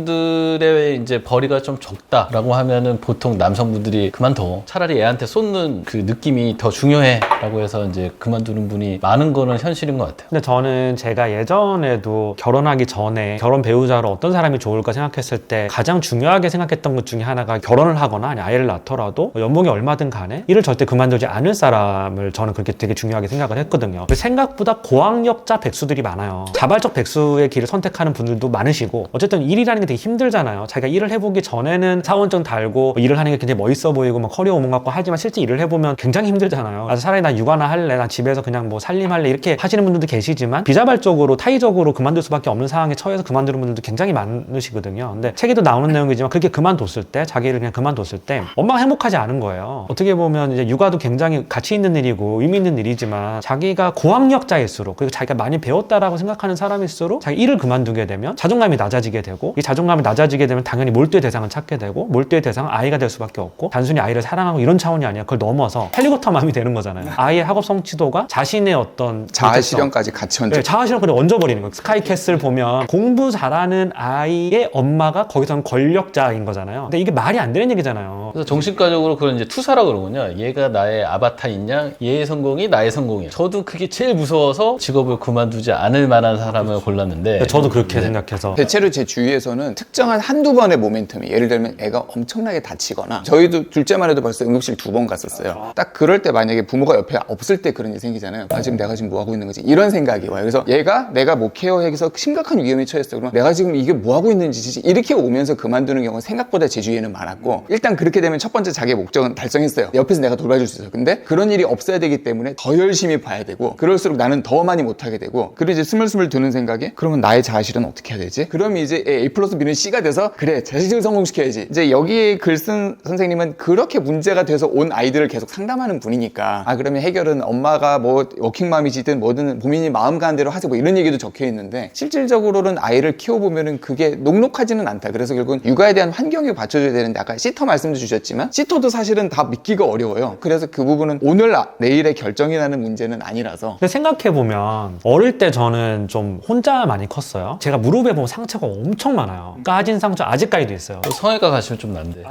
여성분들의 이제 벌이가 좀 적다라고 하면은 보통 남성분들이 그만둬. 차라리 애한테 쏟는 그 느낌이 더 중요해라고 해서 이제 그만두는 분이 많은 거는 현실인 것 같아요. 근데 저는 제가 예전에도 결혼하기 전에 결혼 배우자로 어떤 사람이 좋을까 생각했을 때 가장 중요하게 생각했던 것 중에 하나가 결혼을 하거나 아니 아이를 낳더라도 연봉이 얼마든 간에 일을 절대 그만두지 않을 사람을 저는 그렇게 되게 중요하게 생각을 했거든요. 생각보다 고학력자 백수들이 많아요. 자발적 백수의 길을 선택하는 분들도 많으시고 어쨌든 일이라는 게 되게 힘들잖아요. 자기가 일을 해보기 전에는 사원증 달고 일을 하는 게 굉장히 멋있어 보이고 막 커리어 오문 같고 하지만 실제 일을 해보면 굉장히 힘들잖아요. 그래서 차라리 나 육아나 할래, 나 집에서 그냥 뭐 살림할래 이렇게 하시는 분들도 계시지만 비자발적으로 타의적으로 그만둘 수밖에 없는 상황에 처해서 그만두는 분들도 굉장히 많으시거든요. 근데 책에도 나오는 내용이지만 그렇게 그만뒀을 때 자기를 그냥 그만뒀을 때 엄마가 행복하지 않은 거예요. 어떻게 보면 이제 육아도 굉장히 가치 있는 일이고 의미 있는 일이지만 자기가 고학력자일수록 그리고 자기가 많이 배웠다라고 생각하는 사람일수록 자기 일을 그만두게 되면 자존감이 낮아지게 되고 이 자존감이 낮아지게 되면 당연히 몰두의 대상을 찾게 되고 몰두의 대상은 아이가 될 수밖에 없고 단순히 아이를 사랑하고 이런 차원이 아니라 그걸 넘어서 헬리콥터 마음이 되는 거잖아요. 아이의 학업 성취도가 자신의 어떤 자아 실현까지 같이 얹어. 네, 자아 실현까지 얹어버리는 거예요. 스카이캐슬 보면 공부 잘하는 아이의 엄마가 거기서는 권력자인 거잖아요. 근데 이게 말이 안 되는 얘기잖아요. 그래서 정신과적으로 그런 이제 투사라고 그러거든요. 얘가 나의 아바타이냐, 얘의 성공이 나의 성공이야. 저도 그게 제일 무서워서 직업을 그만두지 않을 만한 사람을 골랐는데 저도 그렇게 생각해서 대체로 제 주위에서는 특정한 한두 번의 모멘텀이 예를 들면 애가 엄청나게 다치거나 저희도 둘째만 해도 벌써 응급실 2번 갔었어요. 딱 그럴 때 만약에 부모가 옆에 없을 때 그런 일이 생기잖아요. 아 지금 내가 지금 뭐 하고 있는 거지? 이런 생각이 와요. 그래서 얘가 내가 못 케어해서 심각한 위험에 처했어. 그러면 내가 지금 이게 뭐 하고 있는지 이렇게 오면서 그만두는 경우가 생각보다 제 주위에는 많았고 일단 그렇게 되면 첫 번째 자기의 목적은 달성했어요. 옆에서 내가 돌봐줄 수 있어요. 근데 그런 일이 없어야 되기 때문에 더 열심히 봐야 되고 그럴수록 나는 더 많이 못하게 되고 그리고 이제 스물스물 드는 생각에 그러면 나의 자아실은 어떻게 해야 되지? 그럼 이제 A 플러스 B는 C가 돼서 그래 자식을 성공시켜야지. 이제 여기에 글 쓴 선생님은 그렇게 문제가 돼서 온 아이들을 계속 상담하는 분이니까 아 그러면 해결은 엄마가 뭐 워킹맘이시든 뭐든 본인이 마음 가는 대로 하세요 뭐 이런 얘기도 적혀 있는데 실질적으로는 아이를 키워보면은 그게 녹록하지는 않다. 그래서 결국은 육아에 대한 환경이 받쳐줘야 되는데 아까 시터 말씀도 주셨지만 시터도 사실은 다 믿기가 어려워요. 그래서 그 부분은 오늘 내일의 결정이라는 문제는 아니라서. 근데 생각해보면 어릴 때 저는 좀 혼자 많이 컸어요. 제가 무릎에 보면 상처가 엄청 많아요. 까진 상처 아직까지도 있어요. 성형외과 가시면 좀 난데.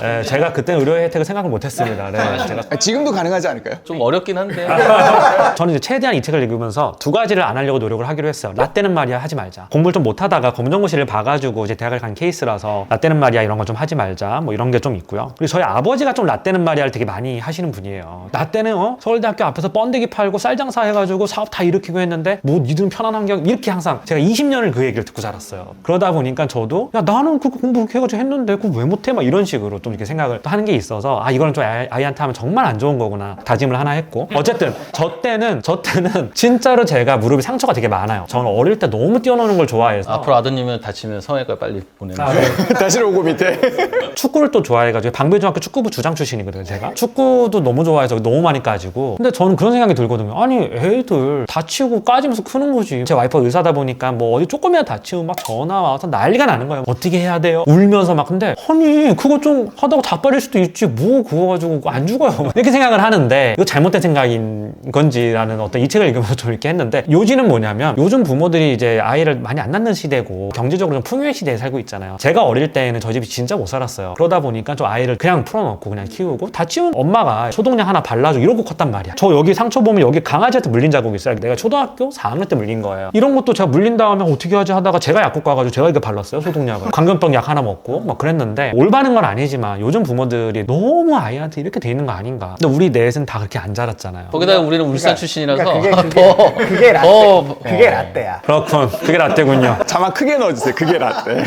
네, 제가 그때 의료 혜택을 생각을 못했습니다. 네, 제가 아, 지금도 가능하지 않을까요? 좀 어렵긴 한데. 저는 이제 최대한 이 책을 읽으면서 두 가지를 안 하려고 노력을 하기로 했어요. 라떼는 말이야 하지 말자. 공부를 좀 못하다가 검정고시를 봐가지고 이제 대학을 간 케이스라서 라떼는 말이야 이런 거 좀 하지 말자. 뭐 이런 게 좀 있고요. 그리고 저희 아버지가 좀 라떼는 말이야를 되게 많이 하시는 분이에요. 라떼는 서울대학교 앞에서 번데기 팔고 쌀장사 해가지고 사업 다 일으키고 했는데 뭐 니들은 편한 환경 이렇게 항상 제가 20년을 그 얘기를 듣고 자랐어요. 그러다 보니까 저도 야 나는 그거 공부 그렇게 해가지고 했는데 그거 왜 못해? 막 이런 식으로 좀 이렇게 생각을 하는 게 있어서 아 이거는 좀 아이한테 하면 정말 안 좋은 거구나 다짐을 하나 했고 어쨌든 저 때는 진짜로 제가 무릎이 상처가 되게 많아요. 저는 어릴 때 너무 뛰어노는 걸 좋아해요. 좋아해서 앞으로 아드님은 다치면 성형외과 빨리 보내는 아, 거예요. 네. 다시 오고 밑에. 축구를 또 좋아해가지고 방배중학교 축구부 주장 출신이거든요 제가. 축구도 너무 좋아해서 너무 많이 까지고. 근데 저는 그런 생각이 들거든요. 아니 애들 다치고 까지면서 크는 거지. 제 와이프가 의사다 보니까 뭐 어디 조금이라도 다치면 막 전화 와서 난리가 나는 거예요. 어떻게 해야 돼요? 울면서 막. 근데 아니 그거 좀 하다가 다 빠질 수도 있지 뭐 그거 가지고 안 죽어요 이렇게 생각을 하는데 이거 잘못된 생각인 건지라는 어떤 이 책을 읽으면서 좀 이렇게 했는데, 요지는 뭐냐면 요즘 부모들이 이제 아이를 많이 안 낳는 시대고 경제적으로 좀 풍요의 시대에 살고 있잖아요. 제가 어릴 때에는 저희 집이 진짜 못 살았어요. 그러다 보니까 좀 아이를 그냥 풀어놓고 그냥 키우고 다치면 엄마가 소독약 하나 발라줘 이러고 컸단 말이야. 저 여기 상처 보면 여기 강아지한테 물린 자국이 있어요. 내가 초등학교 4학년 때 물린 거예요. 이런 것도 제가 물린 다음에 어떻게 하지 하다가 제가 약국 가가지고 제가 이거 발랐어요 소독약을. 광견병 약 하나 먹고 막 그랬는데, 올바른 건 아니지만 요즘 부모들이 너무 아이한테 이렇게 돼 있는 거 아닌가. 근데 우리 넷은 다 그렇게 안 자랐잖아요. 거기다가 우리는 울산 출신이라서 그게 라떼. 더 그게 라떼야. 그렇군. 그게 라떼군요. 자막 크게 넣어주세요. 그게 라떼.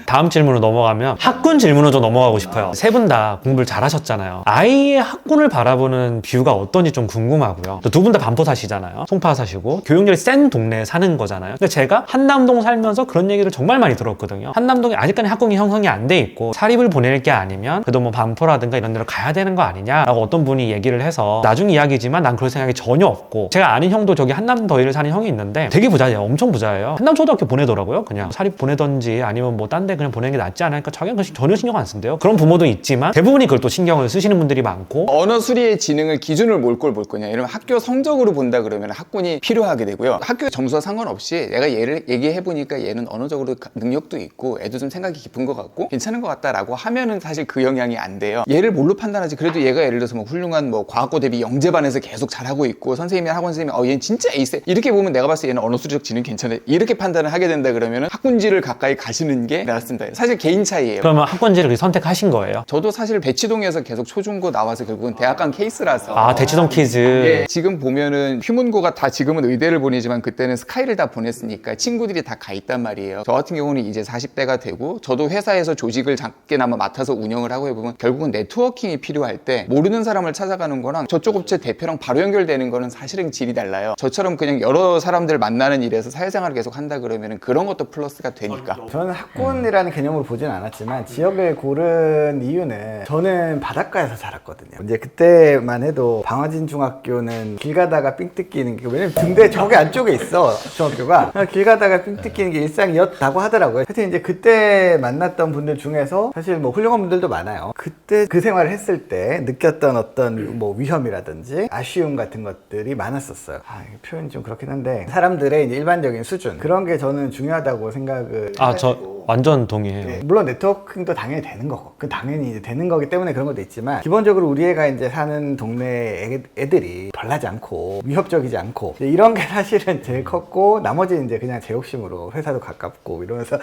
다음 질문으로 넘어가면 학군 질문으로 좀 넘어가고 싶어요. 세 분 다 공부를 잘하셨잖아요. 아이의 학군을 바라보는 뷰가 어떤지 좀 궁금하고요. 두 분 다 반포 사시잖아요. 송파 사시고 교육열이 센 동네에 사는 거잖아요. 근데 제가 한남동 살면서 그런 얘기를 정말 많이 들었거든요. 한남동에 아직까지 학군이 형성이 안 돼 있고 사립을 보낼 게 아니면 그래도 뭐 반포라든가 이런 데로 가야 되는 거 아니냐라고 어떤 분이 얘기를 해서, 나중 이야기지만 난 그럴 생각이 전혀 없고, 제가 아는 형도 저기 한남 더위를 사는 형이 있는데 되게 부자예요. 엄청 부자예요. 한남초등학교 보내더라고요. 그냥 사립 보내던지 아니면 뭐 딴 데 그냥 보내는 게 낫지 않을까. 자기는 전혀 신경 안 쓴대요. 그런 부모도 있지만 대부분이 그걸 또 신경을 쓰시는 분들이 많고. 언어 수리의 지능을 기준을 뭘 거냐. 이러면 학교 성적으로 본다 그러면 학군이 필요하게 되고요. 학교 점수와 상관없이 내가 얘를 얘기해보니까 얘는 언어적으로 능력도 있고 애도 좀 생각이 깊은 것 같고 괜찮은 것 같다라고 하면은 사실 그 영향이 안 돼요. 얘를 뭘로 판단하지? 그래도 얘가 예를 들어서 뭐 훌륭한 뭐 과학고 대비 영재반에서 계속 잘하고 있고 선생님이 학원 선생님이 얘는 진짜 에이스. 이렇게 보면 내가 봤을 때 얘는 언어 수리적 지능 괜찮아. 이렇게 판단을 하게 된다 그러면은 학군지를 가까이 가시는 게 낫습니다. 사실 개인 차이예요. 그러면 학군지를 선택하신 거예요? 저도 사실 대치동에서 계속 초중고 나와서 결국은 대학 간 케이스라서. 아, 대치동 키즈. 예, 지금 보면은 휴문고가 다 지금은 의대를 보내지만 그때는 스카이를 다 보냈으니까 친구들이 다 가 있단 말이에요. 저 같은 경우는 이제 40대가 되고 저도 회사에서 조직을 작게나마 맡아서 운영을 하고 해보면 결국은 네트워킹이 필요할 때 모르는 사람을 찾아가는 거랑 저쪽 업체 대표랑 바로 연결되는 거는 사실은 질이 달라요. 저처럼 그냥 여러 사람들 만나는 일에서 사회생활을 계속 한다 그러면은 그런 것도 플러스가 되니까. 저는 학군이라는 개념으로 보진 않았지만 지역을 고른 이유는 저는 바닷가에서 자랐거든요. 이제 그때만 해도 방화진 중학교는 길 가다가 삥 뜯기는 게, 왜냐면 등대 저기 안쪽에 있어 중학교가. 길 가다가 삥 뜯기는 게 일상이었다고 하더라고요. 하여튼 이제 그때 만났던 분들 중에서 사실 뭐 훌륭한 분들도 많아요. 그때 그 생활을 했을 때 느꼈던 어떤 뭐 위험이라든지 아쉬움 같은 것들이 많았었어요. 이게 표현이 좀 그렇긴 한데 사람들의 이제 일반적인 수준, 그런 게 저는 중요하다고 생각을 저 해가지고. 완전 동의해요. 네, 물론 네트워킹도 당연히 되는 거고, 그 당연히 이제 되는 거기 때문에 그런 것도 있지만, 기본적으로 우리 애가 이제 사는 동네 애들이 별나지 않고 위협적이지 않고 이런 게 사실은 제일 컸고, 나머지는 이제 그냥 제 욕심으로 회사도 가깝고 이러면서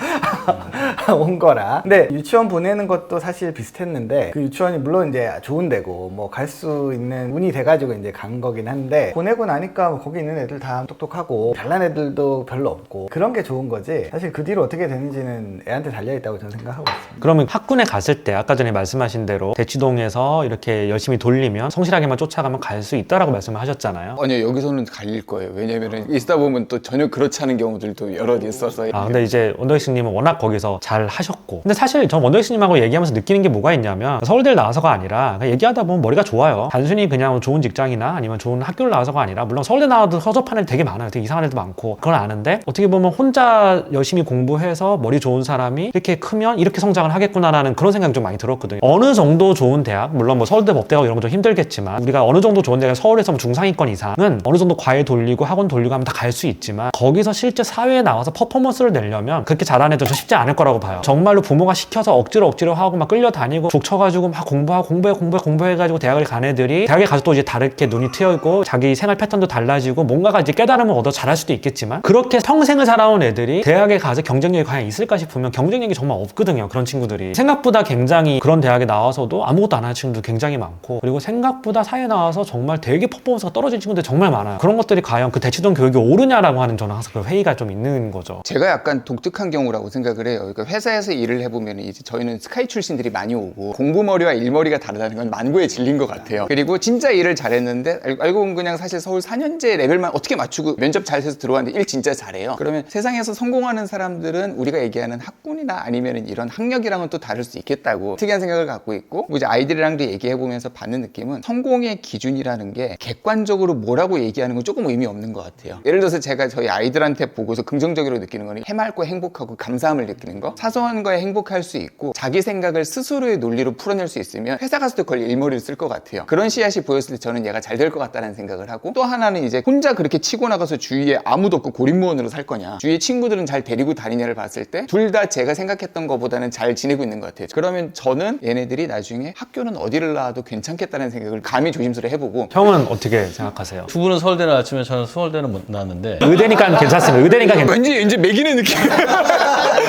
온 거라. 근데 유치원 보내는 것도 사실 비슷했는데, 그 유치원이 물론 이제 좋은 데고 뭐 갈 수 있는 운이 돼가지고 이제 간 거긴 한데, 보내고 나니까 거기 있는 애들 다 똑똑하고 잘난 애들도 별로 없고 그런 게 좋은 거지, 사실 그 뒤로 어떻게 되는지는 애한테 달려있다고 저는 생각하고 있습니다. 그러면 학군에 갔을 때 아까 전에 말씀하신 대로 대치동에서 이렇게 열심히 돌리면 성실하게만 쫓아가면 갈 수 있다라고 말씀을 하셨잖아요. 아니요, 여기서는 갈릴 거예요. 왜냐면은 있다 보면 또 전혀 그렇지 않은 경우들도 여러 있어서. 근데 이제 원더익스님은 워낙 거기서 잘 하셨고, 근데 사실 전 원더익스님하고 얘기하면서 느끼는 게 뭐가 있냐면, 서울대를 나와서가 아니라 그냥 얘기하다 보면 머리가 좋아요. 단순히 그냥 좋은 직장이나 아니면 좋은 학교를 나와서가 아니라, 물론 서울대 나와도 허접한 애들 되게 많아요. 되게 이상한 애도 많고 그걸 아는데, 어떻게 보면 혼자 열심히 공부해서 머리 좋은 사람이 이렇게 크면 이렇게 성장을 하겠구나라는 그런 생각이 좀 많이 들었거든요. 어느 정도 좋은 대학, 물론 뭐 서울대 법대학 이런 거 좀 힘들겠지만, 우리가 어느 정도 좋은 대학, 서울에서 뭐 중상위권 이상은 어느 정도 과외 돌리고 학원 돌리고 하면 다 갈 수 있지만, 거기서 실제 사회에 나와서 퍼포먼스를 내려면 그렇게 잘하는 애들 좀 쉽지 않을 거라고 봐요. 정말로 부모가 시켜서 억지로 하고 막 끌려다니고 족쳐가지고 막 공부해가지고 대학을 간 애들이 대학에 가서 또 이제 다르게 눈이 트여있고 자기 생활 패턴도 달라지고 뭔가가 이제 깨달음을 얻어 잘할 수도 있겠지만, 그렇게 평생을 살아온 애들이 대학에 가서 경쟁력이 과연 있을까 싶으면 경쟁력이 정말 없거든요. 그런 친구들이 생각보다 굉장히 그런 대학에 나와서도 아무것도 안 하는 친구들 굉장히 많고, 그리고 생각보다 사회에 나와서 정말 되게 퍼포먼스가 떨어진 친구들이 정말 많아요. 그런 것들이 과연 그 대치동 교육이 옳으냐라고 하는 저는 항상 그 회의가 좀 있는 거죠. 제가 약간 독특한 경우라고 생각을 해요. 그러니까 회사에서 일을 해보면 이제 저희는 스카이 출신들이 많이 오고 공부머리와 일머리가 다르다는 건 만고에 질린 것 같아요. 그리고 진짜 일을 잘했는데 알고 보면 그냥 사실 서울 4년제 레벨만 어떻게 맞추고 면접 잘 해서 들어왔는데 일 진짜 잘해요. 그러면 세상에서 성공하는 사람들은 우리가 얘기하는 학군이나 아니면 이런 학력이랑은 또 다를 수 있겠다고 특이한 생각을 갖고 있고, 이제 아이들이랑도 얘기해보면서 받는 느낌은 성공의 기준이라는 게 객관적으로 뭐라고 얘기하는 건 조금 의미 없는 것 같아요. 예를 들어서 제가 저희 아이들한테 보고서 긍정적으로 느끼는 거는 해맑고 행복하고 감사함을 느끼는 거, 사소한 거에 행복할 수 있고 자기 생각을 스스로의 논리로 풀어낼 수 있으면 회사 갔을 때 거의 일머리를 쓸 것 같아요. 그런 씨앗이 보였을 때 저는 얘가 잘 될 것 같다는 생각을 하고, 또 하나는 이제 혼자 그렇게 치고 나가서 주위에 아무도 없고 고립무원으로 살 거냐, 주위에 친구들은 잘 데리고 다니냐를 봤을 때 둘 다 제가 생각했던 것보다는 잘 지내고 있는 것 같아요. 그러면 저는 얘네들이 나중에 학교는 어디를 나와도 괜찮겠다는 생각을 감히 조심스레 해보고. 형은 어떻게 생각하세요? 두 분은 서울대 나왔지만 저는 서울대는 못 나왔는데 의대니까 괜찮습니다. 의대니까 괜찮습니다. 왠지 매기는 느낌.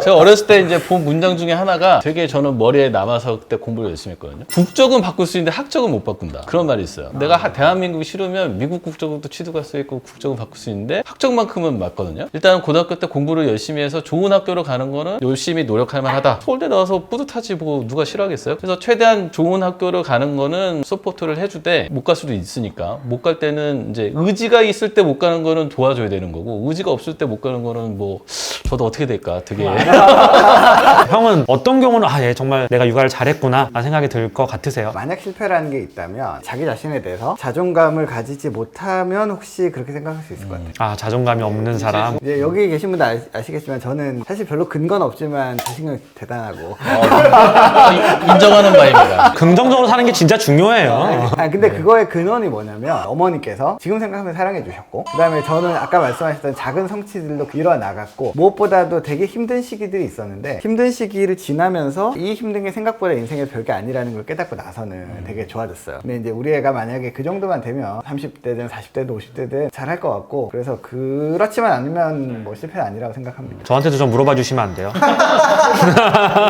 제가 어렸을 때 이제 본 문장 중에 하나가 되게 저는 머리에 남아서 그때 공부를 열심히 했거든요. 국적은 바꿀 수 있는데 학적은 못 바꾼다. 그런 말이 있어요. 내가 대한민국이 싫으면 미국 국적도 취득할 수 있고 국적은 바꿀 수 있는데 학적만큼은 맞거든요. 일단 고등학교 때 공부를 열심히 해서 좋은 학교로 가는 거는 열심히 노력할 만하다. 서울대 나와서 뿌듯하지 뭐 누가 싫어하겠어요? 그래서 최대한 좋은 학교로 가는 거는 서포트를 해주되, 못 갈 수도 있으니까 못 갈 때는 이제 의지가 있을 때 못 가는 거는 도와줘야 되는 거고, 의지가 없을 때 못 가는 거는 뭐 저도 어떻게 될까 되게 형은 어떤 경우는 얘 정말 내가 육아를 잘했구나 라는 생각이 들 것 같으세요? 만약 실패라는 게 있다면 자기 자신에 대해서 자존감을 가지지 못하면 혹시 그렇게 생각할 수 있을 것 같아요. 자존감이 없는 사람. 이제 여기 계신 분들 아시겠지만 저는 사실 별로 근거는 없지만 자신감이 대단하고 인정하는 바입니다. 긍정적으로 사는 게 진짜 중요해요. 근데 그거의 근원이 뭐냐면 어머니께서 지금 생각하면 사랑해 주셨고, 그 다음에 저는 아까 말씀하셨던 작은 성취들도 이뤄나갔고, 무엇보다도 되게 힘든 시기들이 있었는데 힘든 시기를 지나면서 이 힘든 게 생각보다 인생에 별게 아니라는 걸 깨닫고 나서는 되게 좋아졌어요. 근데 이제 우리 애가 만약에 그 정도만 되면 30대든 40대든 50대든 잘할 것 같고, 그래서 그렇지만 않으면 뭐 실패는 아니라고 생각합니다. 저한테도 좀 물어봐 주시면 안 돼요?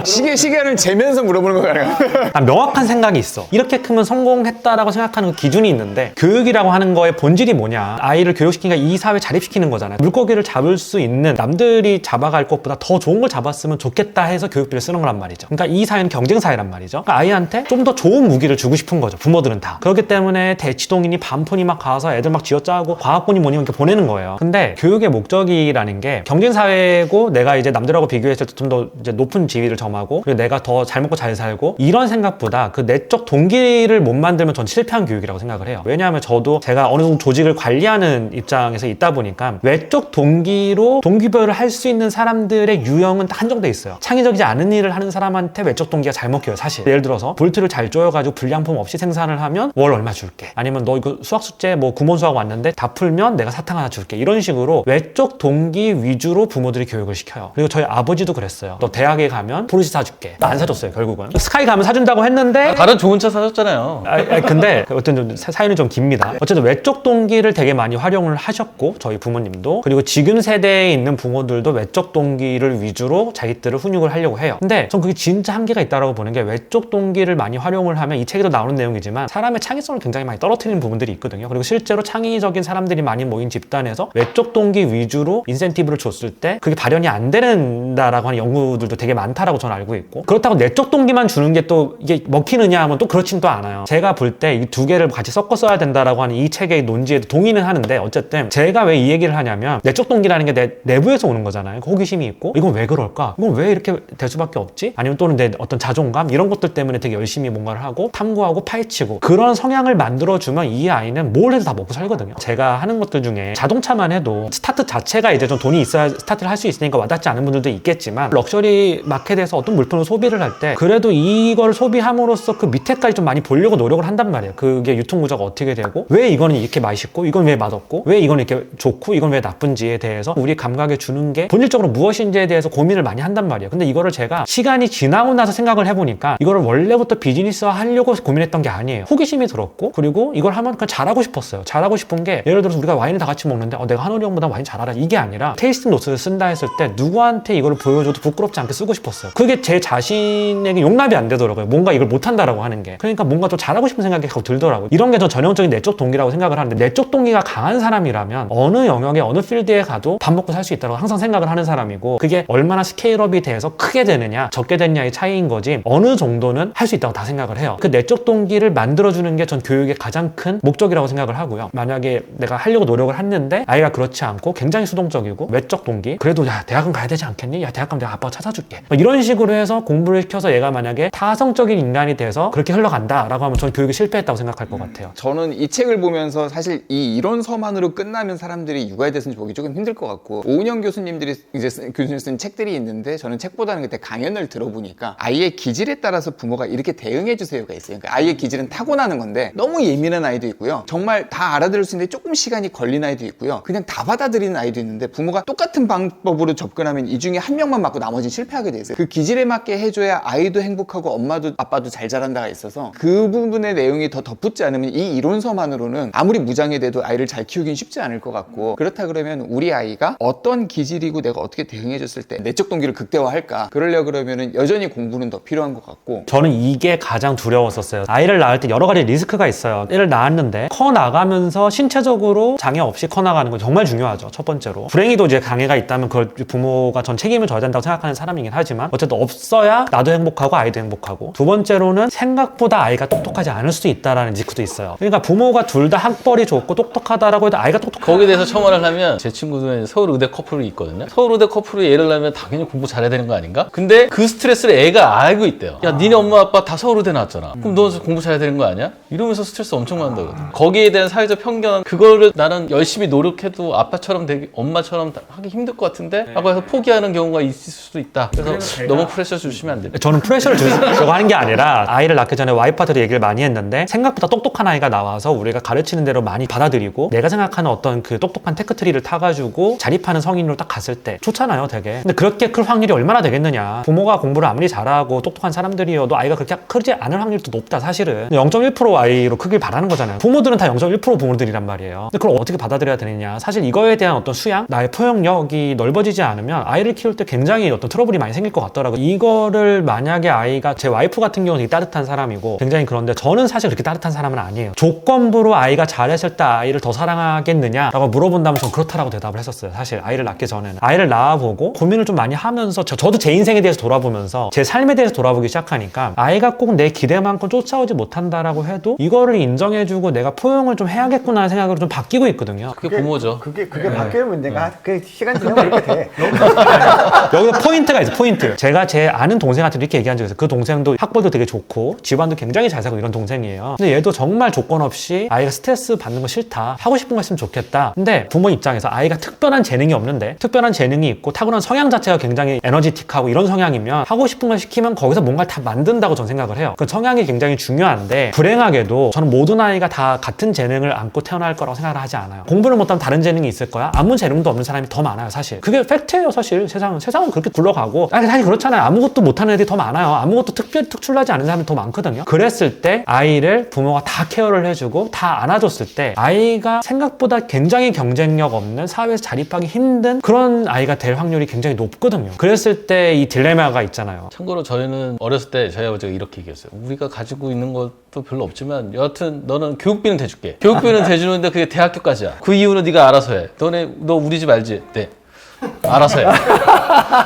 시계는 재면서 물어보는 거잖아요. 명확한 생각이 있어. 이렇게 크면 성공했다라고 생각하는 그 기준이 있는데, 교육이라고 하는 거의 본질이 뭐냐, 아이를 교육시키니까 이 사회에 자립시키는 거잖아요. 물고기를 잡을 수 있는, 남들이 잡아갈 것보다 더 좋은 걸 잡았으면 좋겠다 해서 교육비를 쓰는 거란 말이죠. 그러니까 이 사회는 경쟁 사회란 말이죠. 그러니까 아이한테 좀 더 좋은 무기를 주고 싶은 거죠, 부모들은 다. 그렇기 때문에 대치동이니 반푼이 막 가서 애들 막 쥐어짜고 과학고니 뭐니 이렇게 보내는 거예요. 근데 교육의 목적이라는 게 경쟁 사회고, 내가 이제 남들하고 비교했을 때 좀 더 이제 높은 지위를 점하고, 그리고 내가 더 잘 먹고 잘 살고, 이런 생각보다 그 내적 동기를 못 만들면 전 실패한 교육이라고 생각을 해요. 왜냐하면 저도 제가 어느 정도 조직을 관리하는 입장에서 있다 보니까 외적 동기로 동기부여를 할 수 있는 사람들의 유형은 딱 한정돼 있어요. 창의적이지 않은 일을 하는 사람한테 외적 동기가 잘 먹혀요, 사실. 예를 들어서 볼트를 잘 조여가지고 불량품 없이 생산을 하면 월 얼마 줄게, 아니면 너 이거 수학 숙제 뭐 구몬 수학 왔는데 다 풀면 내가 사탕 하나 줄게, 이런 식으로 외적 동기 위주로 부모들이 교육을 시켜요. 그리고 저희 아버지도 그랬어요. 너 대학에 가면 포르쉐 사줄게. 안 사줬어요, 결국은. 스카이 가면 사준다고 했는데 다른 좋은 차 사줬잖아요. 근데 어쨌든 좀 사연이 좀 깁니다. 어쨌든 외적 동기를 되게 많이 활용을 하셨고, 저희 부모님도, 그리고 지금 세대에 있는 부모들도 외적 동기를 위주로 자기들을 훈육을 하려고 해요. 근데 전 그게 진짜 한계가 있다고 보는 게, 외적 동기를 많이 활용을 하면, 이 책에도 나오는 내용이지만 사람의 창의성을 굉장히 많이 떨어뜨리는 부분들이 있거든요. 그리고 실제로 창의적인 사람들이 많이 모인 집단에서 외적 동기 위주로 인센티브를 줬을 때 그게 발현이 안 된다라고 하는 연구들도 되게 많다라고 저는 알고 있고, 그렇다고 내적 동기만 주는 게 또 이게 먹히느냐 하면 또 그렇진 또 않아요. 제가 볼 때 이 두 개를 같이 섞어 써야 된다라고 하는 이 책의 논지에도 동의는 하는데, 어쨌든 제가 왜 이 얘기를 하냐면, 내적 동기라는 게 내 내부에서 오는 거잖아요. 호기심이 있고, 이건 왜 그럴까? 이건 왜 이렇게 될 수밖에 없지? 아니면 또는 내 어떤 자존감, 이런 것들 때문에 되게 열심히 뭔가를 하고 탐구하고 파헤치고, 그런 성향을 만들어주면 이 아이는 뭘 해도 다 먹고 살거든요. 제가 하는 것들 중에 자동차만 해도 스타트 자체가 이제 좀 돈이 있어야 스타트를 할 수 있으니까 와닿지 않은 분들도 있겠지만, 럭셔리 마켓에서 어떤 물품을 소비를 할 때 그래도 이걸 소비함으로써 그 밑에까지 좀 많이 보려고 노력을 한단 말이에요. 그게 유통 구조가 어떻게 되고, 왜 이거는 이렇게 맛있고, 이건 왜 맛없고, 왜 이건 이렇게 좋고, 이건 왜 나쁜지에 대해서 우리 감각에 주는 게 본질적으로 무엇인지에 대해서 고민을 많이 한단 말이에요. 근데 이거를 제가 시간이 지나고 나서 생각을 해보니까, 이거를 원래부터 비즈니스화 하려고 고민했던 게 아니에요. 호기심이 들었고, 그리고 이걸 하면 그냥 잘하고 싶었어요. 잘하고 싶은 게, 예를 들어서 우리가 와인을 다 같이 먹는데 내가 한우리 형보다 와인 잘 알아, 이게 아니라 테이스팅 노트를 쓴다 했을 때 누구한테 이걸 모습을 보여줘도 부끄럽지 않게 쓰고 싶었어요. 그게 제 자신에게 용납이 안 되더라고요. 뭔가 이걸 못한다라고 하는 게. 그러니까 뭔가 좀 잘하고 싶은 생각이 자꾸 들더라고요. 이런 게 전 전형적인 내적 동기라고 생각을 하는데, 내적 동기가 강한 사람이라면 어느 영역에 어느 필드에 가도 밥 먹고 살 수 있다고 항상 생각을 하는 사람이고, 그게 얼마나 스케일업이 돼서 크게 되느냐 적게 되느냐의 차이인 거지 어느 정도는 할 수 있다고 다 생각을 해요. 그 내적 동기를 만들어주는 게 전 교육의 가장 큰 목적이라고 생각을 하고요. 만약에 내가 하려고 노력을 했는데 아이가 그렇지 않고 굉장히 수동적이고 외적 동기, 그래도 야 대학은 가야 되지 않겠니? 야 대학 가면 내가 아빠가 찾아줄게, 이런 식으로 해서 공부를 시켜서 얘가 만약에 타성적인 인간이 돼서 그렇게 흘러간다 라고 하면 전 교육이 실패했다고 생각할 것 같아요. 저는 이 책을 보면서 사실 이 이론서만으로 끝나면 사람들이 육아에 대해서는 보기 조금 힘들 것 같고, 오은영 교수님들이 교수님 쓴 책들이 있는데, 저는 책보다는 그때 강연을 들어보니까 아이의 기질에 따라서 부모가 이렇게 대응해 주세요가 있어요. 그러니까 아이의 기질은 타고나는 건데 너무 예민한 아이도 있고요, 정말 다 알아들을 수 있는데 조금 시간이 걸린 아이도 있고요, 그냥 다 받아들이는 아이도 있는데, 부모가 똑같은 방법으로 접근하면 이 중에 한 명만 맞고 나머지는 실패하게 돼 있어요. 그 기질에 맞게 해줘야 아이도 행복하고 엄마도 아빠도 잘 자란다가 있어서, 그 부분의 내용이 더 덧붙지 않으면 이 이론서만으로는 아무리 무장이 돼도 아이를 잘 키우긴 쉽지 않을 것 같고, 그렇다 그러면 우리 아이가 어떤 기질이고 내가 어떻게 대응해 줬을 때 내적 동기를 극대화할까, 그러려 그러면은 여전히 공부는 더 필요한 것 같고. 저는 이게 가장 두려웠었어요. 아이를 낳을 때 여러 가지 리스크가 있어요. 애를 낳았는데 커 나가면서 신체적으로 장애 없이 커 나가는 건 정말 중요하죠. 첫 번째로 불행히도 이제 장애가 있다면 그걸 부모가 전 책임을 져야 된다고 생각하는 사람이긴 하지만, 어쨌든 없어야 나도 행복하고 아이도 행복하고, 두 번째로는 생각보다 아이가 똑똑하지 않을 수도 있다라는 리스크도 있어요. 그러니까 부모가 둘 다 학벌이 좋고 똑똑하다라고 해도 아이가 똑똑하고, 거기에 대해서 첨언을 하면, 제 친구도 서울의대 커플이 있거든요. 서울의대 커플이 애를 낳으면 당연히 공부 잘해야 되는 거 아닌가? 근데 그 스트레스를 애가 알고 있대요. 야, 니네 엄마 아빠 다 서울의대 나왔잖아. 그럼 너 공부 잘해야 되는 거 아니야? 이러면서 스트레스 엄청 받는다거든. 거기에 대한 사회적 편견, 그거를 나는 열심히 노력해도 아빠처럼 되게, 엄마처럼 하기 힘들 것 같은데 하고 해서 포기하는 경우가 있을 수도 있다. 그래서 너무 프레셔 주시면 안 돼요. 저는 프레셔를 주려고 하는 게 아니라, 아이를 낳기 전에 와이프한테도 얘기를 많이 했는데, 생각보다 똑똑한 아이가 나와서 우리가 가르치는 대로 많이 받아들이고 내가 생각하는 어떤 그 똑똑한 테크트리를 타가지고 자립하는 성인으로 딱 갔을 때 좋잖아요, 되게. 근데 그렇게 클 확률이 얼마나 되겠느냐. 부모가 공부를 아무리 잘하고 똑똑한 사람들이어도 아이가 그렇게 크지 않을 확률도 높다, 사실은. 0.1% 아이로 크길 바라는 거잖아요. 부모들은 다 0.1% 부모들이란 말이에요. 근데 그걸 어떻게 받아들여야 되느냐. 사실 이거에 대한 어떤 수양, 나의 포용력이 넓어지지 않으면 아이를 키울 때 굉장히 어떤 트러블이 많이 생길 것 같더라고요. 이거를 만약에 아이가, 제 와이프 같은 경우는 되게 따뜻한 사람이고 굉장히 그런데, 저는 사실 그렇게 따뜻한 사람은 아니에요. 조건부로 아이가 잘했을 때 아이를 더 사랑하겠느냐 라고 물어본다면 전 그렇다라고 대답을 했었어요. 사실 아이를 낳기 전에는. 아이를 낳아보고 고민을 좀 많이 하면서, 저도 제 인생에 대해서 돌아보면서 제 삶에 대해서 돌아보기 시작하니까, 아이가 꼭 내 기대만큼 쫓아오지 못한다라고 해도 이거를 인정해주고 내가 포용을 좀 해야겠구나 생각으로 좀 바뀌고 있거든요. 그게 부모죠. 그게 바뀌는 문제가 그 시간 지나면 이렇게 돼. 여기서 포인트가 있어요, 포인트. 제가 제 아는 동생한테 이렇게 얘기한 적이 있어요. 그 동생도 학벌도 되게 좋고 집안도 굉장히 잘 살고 이런 동생이에요. 근데 얘도 정말 조건 없이 아이가 스트레스 받는 거 싫다, 하고 싶은 거 했으면 좋겠다. 근데 부모 입장에서 아이가 특별한 재능이 없는데, 특별한 재능이 있고 타고난 성향 자체가 굉장히 에너지틱하고 이런 성향이면 하고 싶은 걸 시키면 거기서 뭔가를 다 만든다고 전 생각을 해요. 그 성향이 굉장히 중요한데, 불행하게도 저는 모든 아이가 다 같은 재능을 안고 태어날 거라고 생각을 하지 않아요. 공부를 못하면 다른 재능이 있을 거야. 아무 재능도 없는 사람이 더 많아요, 사실. 그게 팩트예요, 사실. 세상은 그렇게 굴러가고. 사실 그렇잖아요. 아무것도 못하는 애들이 더 많아요. 아무것도 특별히 특출나지 않은 사람이 더 많거든요. 그랬을 때 아이를 부모가 다 케어를 해주고 다 안아줬을 때, 아이가 생각보다 굉장히 경쟁력 없는, 사회에서 자립하기 힘든 그런 아이가 될 확률이 굉장히 높거든요. 그랬을 때 이 딜레마가 있잖아요. 참고로 저희는 어렸을 때 저희 아버지가 이렇게 얘기했어요. 우리가 가지고 있는 것도 별로 없지만 여하튼 너는 교육비는 대줄게. 교육비는 대주는데 그게 대학교까지야. 그 이유는 네가 알아서 해. 너 우리 집 알지? 네. 알아서 해.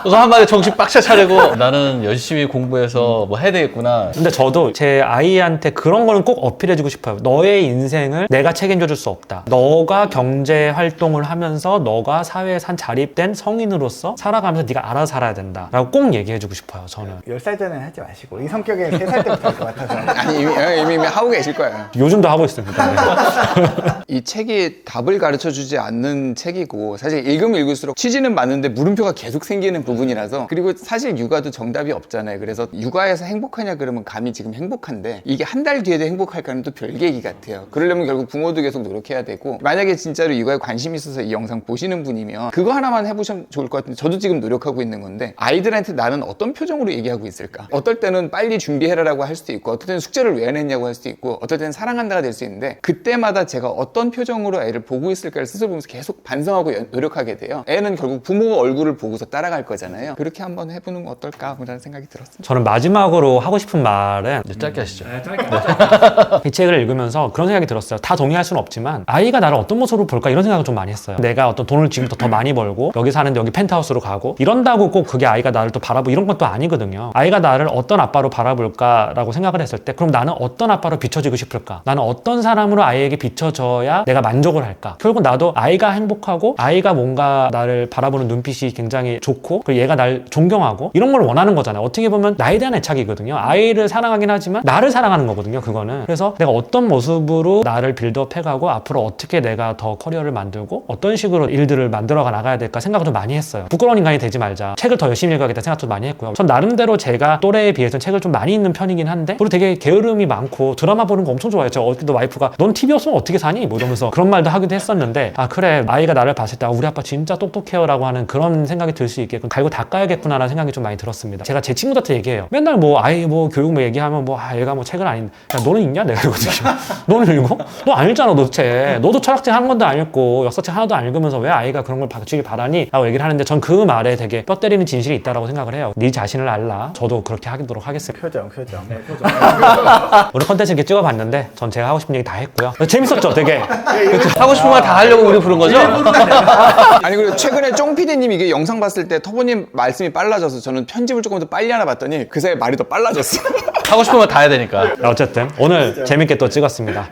그래서 한마디 정신 빡쳐 차리고, 나는 열심히 공부해서 뭐 해야 되겠구나. 근데 저도 제 아이한테 그런 거는 꼭 어필해주고 싶어요. 너의 인생을 내가 책임져줄 수 없다. 너가 경제 활동을 하면서 너가 사회에 자립된 성인으로서 살아가면서 네가 알아서 살아야 된다 라고 꼭 얘기해주고 싶어요, 저는. 10살 전에는 하지 마시고, 이 성격에 3살 때부터 할 것 같아서. 아니 이미 하고 계실 거예요. 요즘도 하고 있습니다. 이 책이 답을 가르쳐주지 않는 책이고, 사실 읽으면 읽을수록 취지는 맞는데 물음표가 계속 생기는 부분이라서. 그리고 사실 육아도 정답이 없잖아요. 그래서 육아에서 행복하냐 그러면 감히 지금 행복한데, 이게 한 달 뒤에도 행복할까는 또 별 얘기 같아요. 그러려면 결국 부모도 계속 노력해야 되고, 만약에 진짜로 육아에 관심이 있어서 이 영상 보시는 분이면 그거 하나만 해보시면 좋을 것 같은데, 저도 지금 노력하고 있는 건데, 아이들한테 나는 어떤 표정으로 얘기하고 있을까? 어떨 때는 빨리 준비해라라고 할 수도 있고, 어떨 때는 숙제를 왜 안 했냐고 할 수도 있고, 어떨 때는 사랑한다가 될 수 있는데, 그때마다 제가 어떤 표정으로 애를 보고 있을까를 스스로 보면서 계속 반성하고 노력하게 돼요. 애는 결국 부모 부모 얼굴을 보고서 따라갈 거잖아요. 그렇게 한번 해보는 건 어떨까 라는 생각이 들었습니다. 저는 마지막으로 하고 싶은 말은 이제 짧게 하시죠. 이 책을 읽으면서 그런 생각이 들었어요. 다 동의할 수는 없지만 아이가 나를 어떤 모습으로 볼까 이런 생각을 좀 많이 했어요. 내가 어떤 돈을 지금부터 더 많이 벌고 여기 사는데 여기 펜트하우스로 가고 이런다고 꼭 그게 아이가 나를 또 바라보고 이런 것도 아니거든요. 아이가 나를 어떤 아빠로 바라볼까라고 생각을 했을 때 그럼 나는 어떤 아빠로 비춰지고 싶을까? 나는 어떤 사람으로 아이에게 비춰져야 내가 만족을 할까? 결국 나도 아이가 행복하고 아이가 뭔가 나를 바라보는 눈빛이 굉장히 좋고 그리고 얘가 날 존경하고 이런 걸 원하는 거잖아요. 어떻게 보면 나에 대한 애착이거든요. 아이를 사랑하긴 하지만 나를 사랑하는 거거든요. 그거는. 그래서 내가 어떤 모습으로 나를 빌드업해가고 앞으로 어떻게 내가 더 커리어를 만들고 어떤 식으로 일들을 만들어가 나가야 될까 생각을 좀 많이 했어요. 부끄러운 인간이 되지 말자. 책을 더 열심히 읽어야겠다 생각도 많이 했고요. 전 나름대로 제가 또래에 비해서 책을 좀 많이 읽는 편이긴 한데 그리고 되게 게으름이 많고 드라마 보는 거 엄청 좋아해요. 저 어저께도 와이프가 넌 TV 없으면 어떻게 사니? 뭐 이러면서 그런 말도 하기도 했었는데 아 그래 아이가 나를 봤을 때 아, 우리 아빠 진짜 똑똑해요 라고 하는 그런 생각이 들 수 있게끔 갈고 닦아야겠구나 라는 생각이 좀 많이 들었습니다. 제가 제 친구들한테 얘기해요. 맨날 뭐 아이 뭐 교육 뭐 얘기하면 뭐 아 얘가 뭐 책을 안 읽는다. 야 너는 읽냐? 내가 이거든요. 너는 읽어? 너 안 읽잖아 도대체. 너도 철학책 한 권도 안 읽고 역사책 하나도 안 읽으면서 왜 아이가 그런 걸 받치길 바라니? 라고 얘기를 하는데 전 그 말에 되게 뼈 때리는 진실이 있다라고 생각을 해요. 네 자신을 알라. 저도 그렇게 하도록 하겠습니다. 표정. 오늘 컨텐츠 이렇게 찍어봤는데 전 제가 하고 싶은 얘기 다 했고요. 재밌었죠 되게. 하고 싶은 말 다 하려고 우리 부른 거죠? 아니 그리고 최근에 쫑 PD님 이게 영상 봤을 때 터보님 말씀이 빨라져서 저는 편집을 조금 더 빨리 하나 봤더니 그 사이에 말이 더 빨라졌어요. 하고 싶은 말 다 해야 되니까. 어쨌든 오늘 재밌게 또 찍었습니다.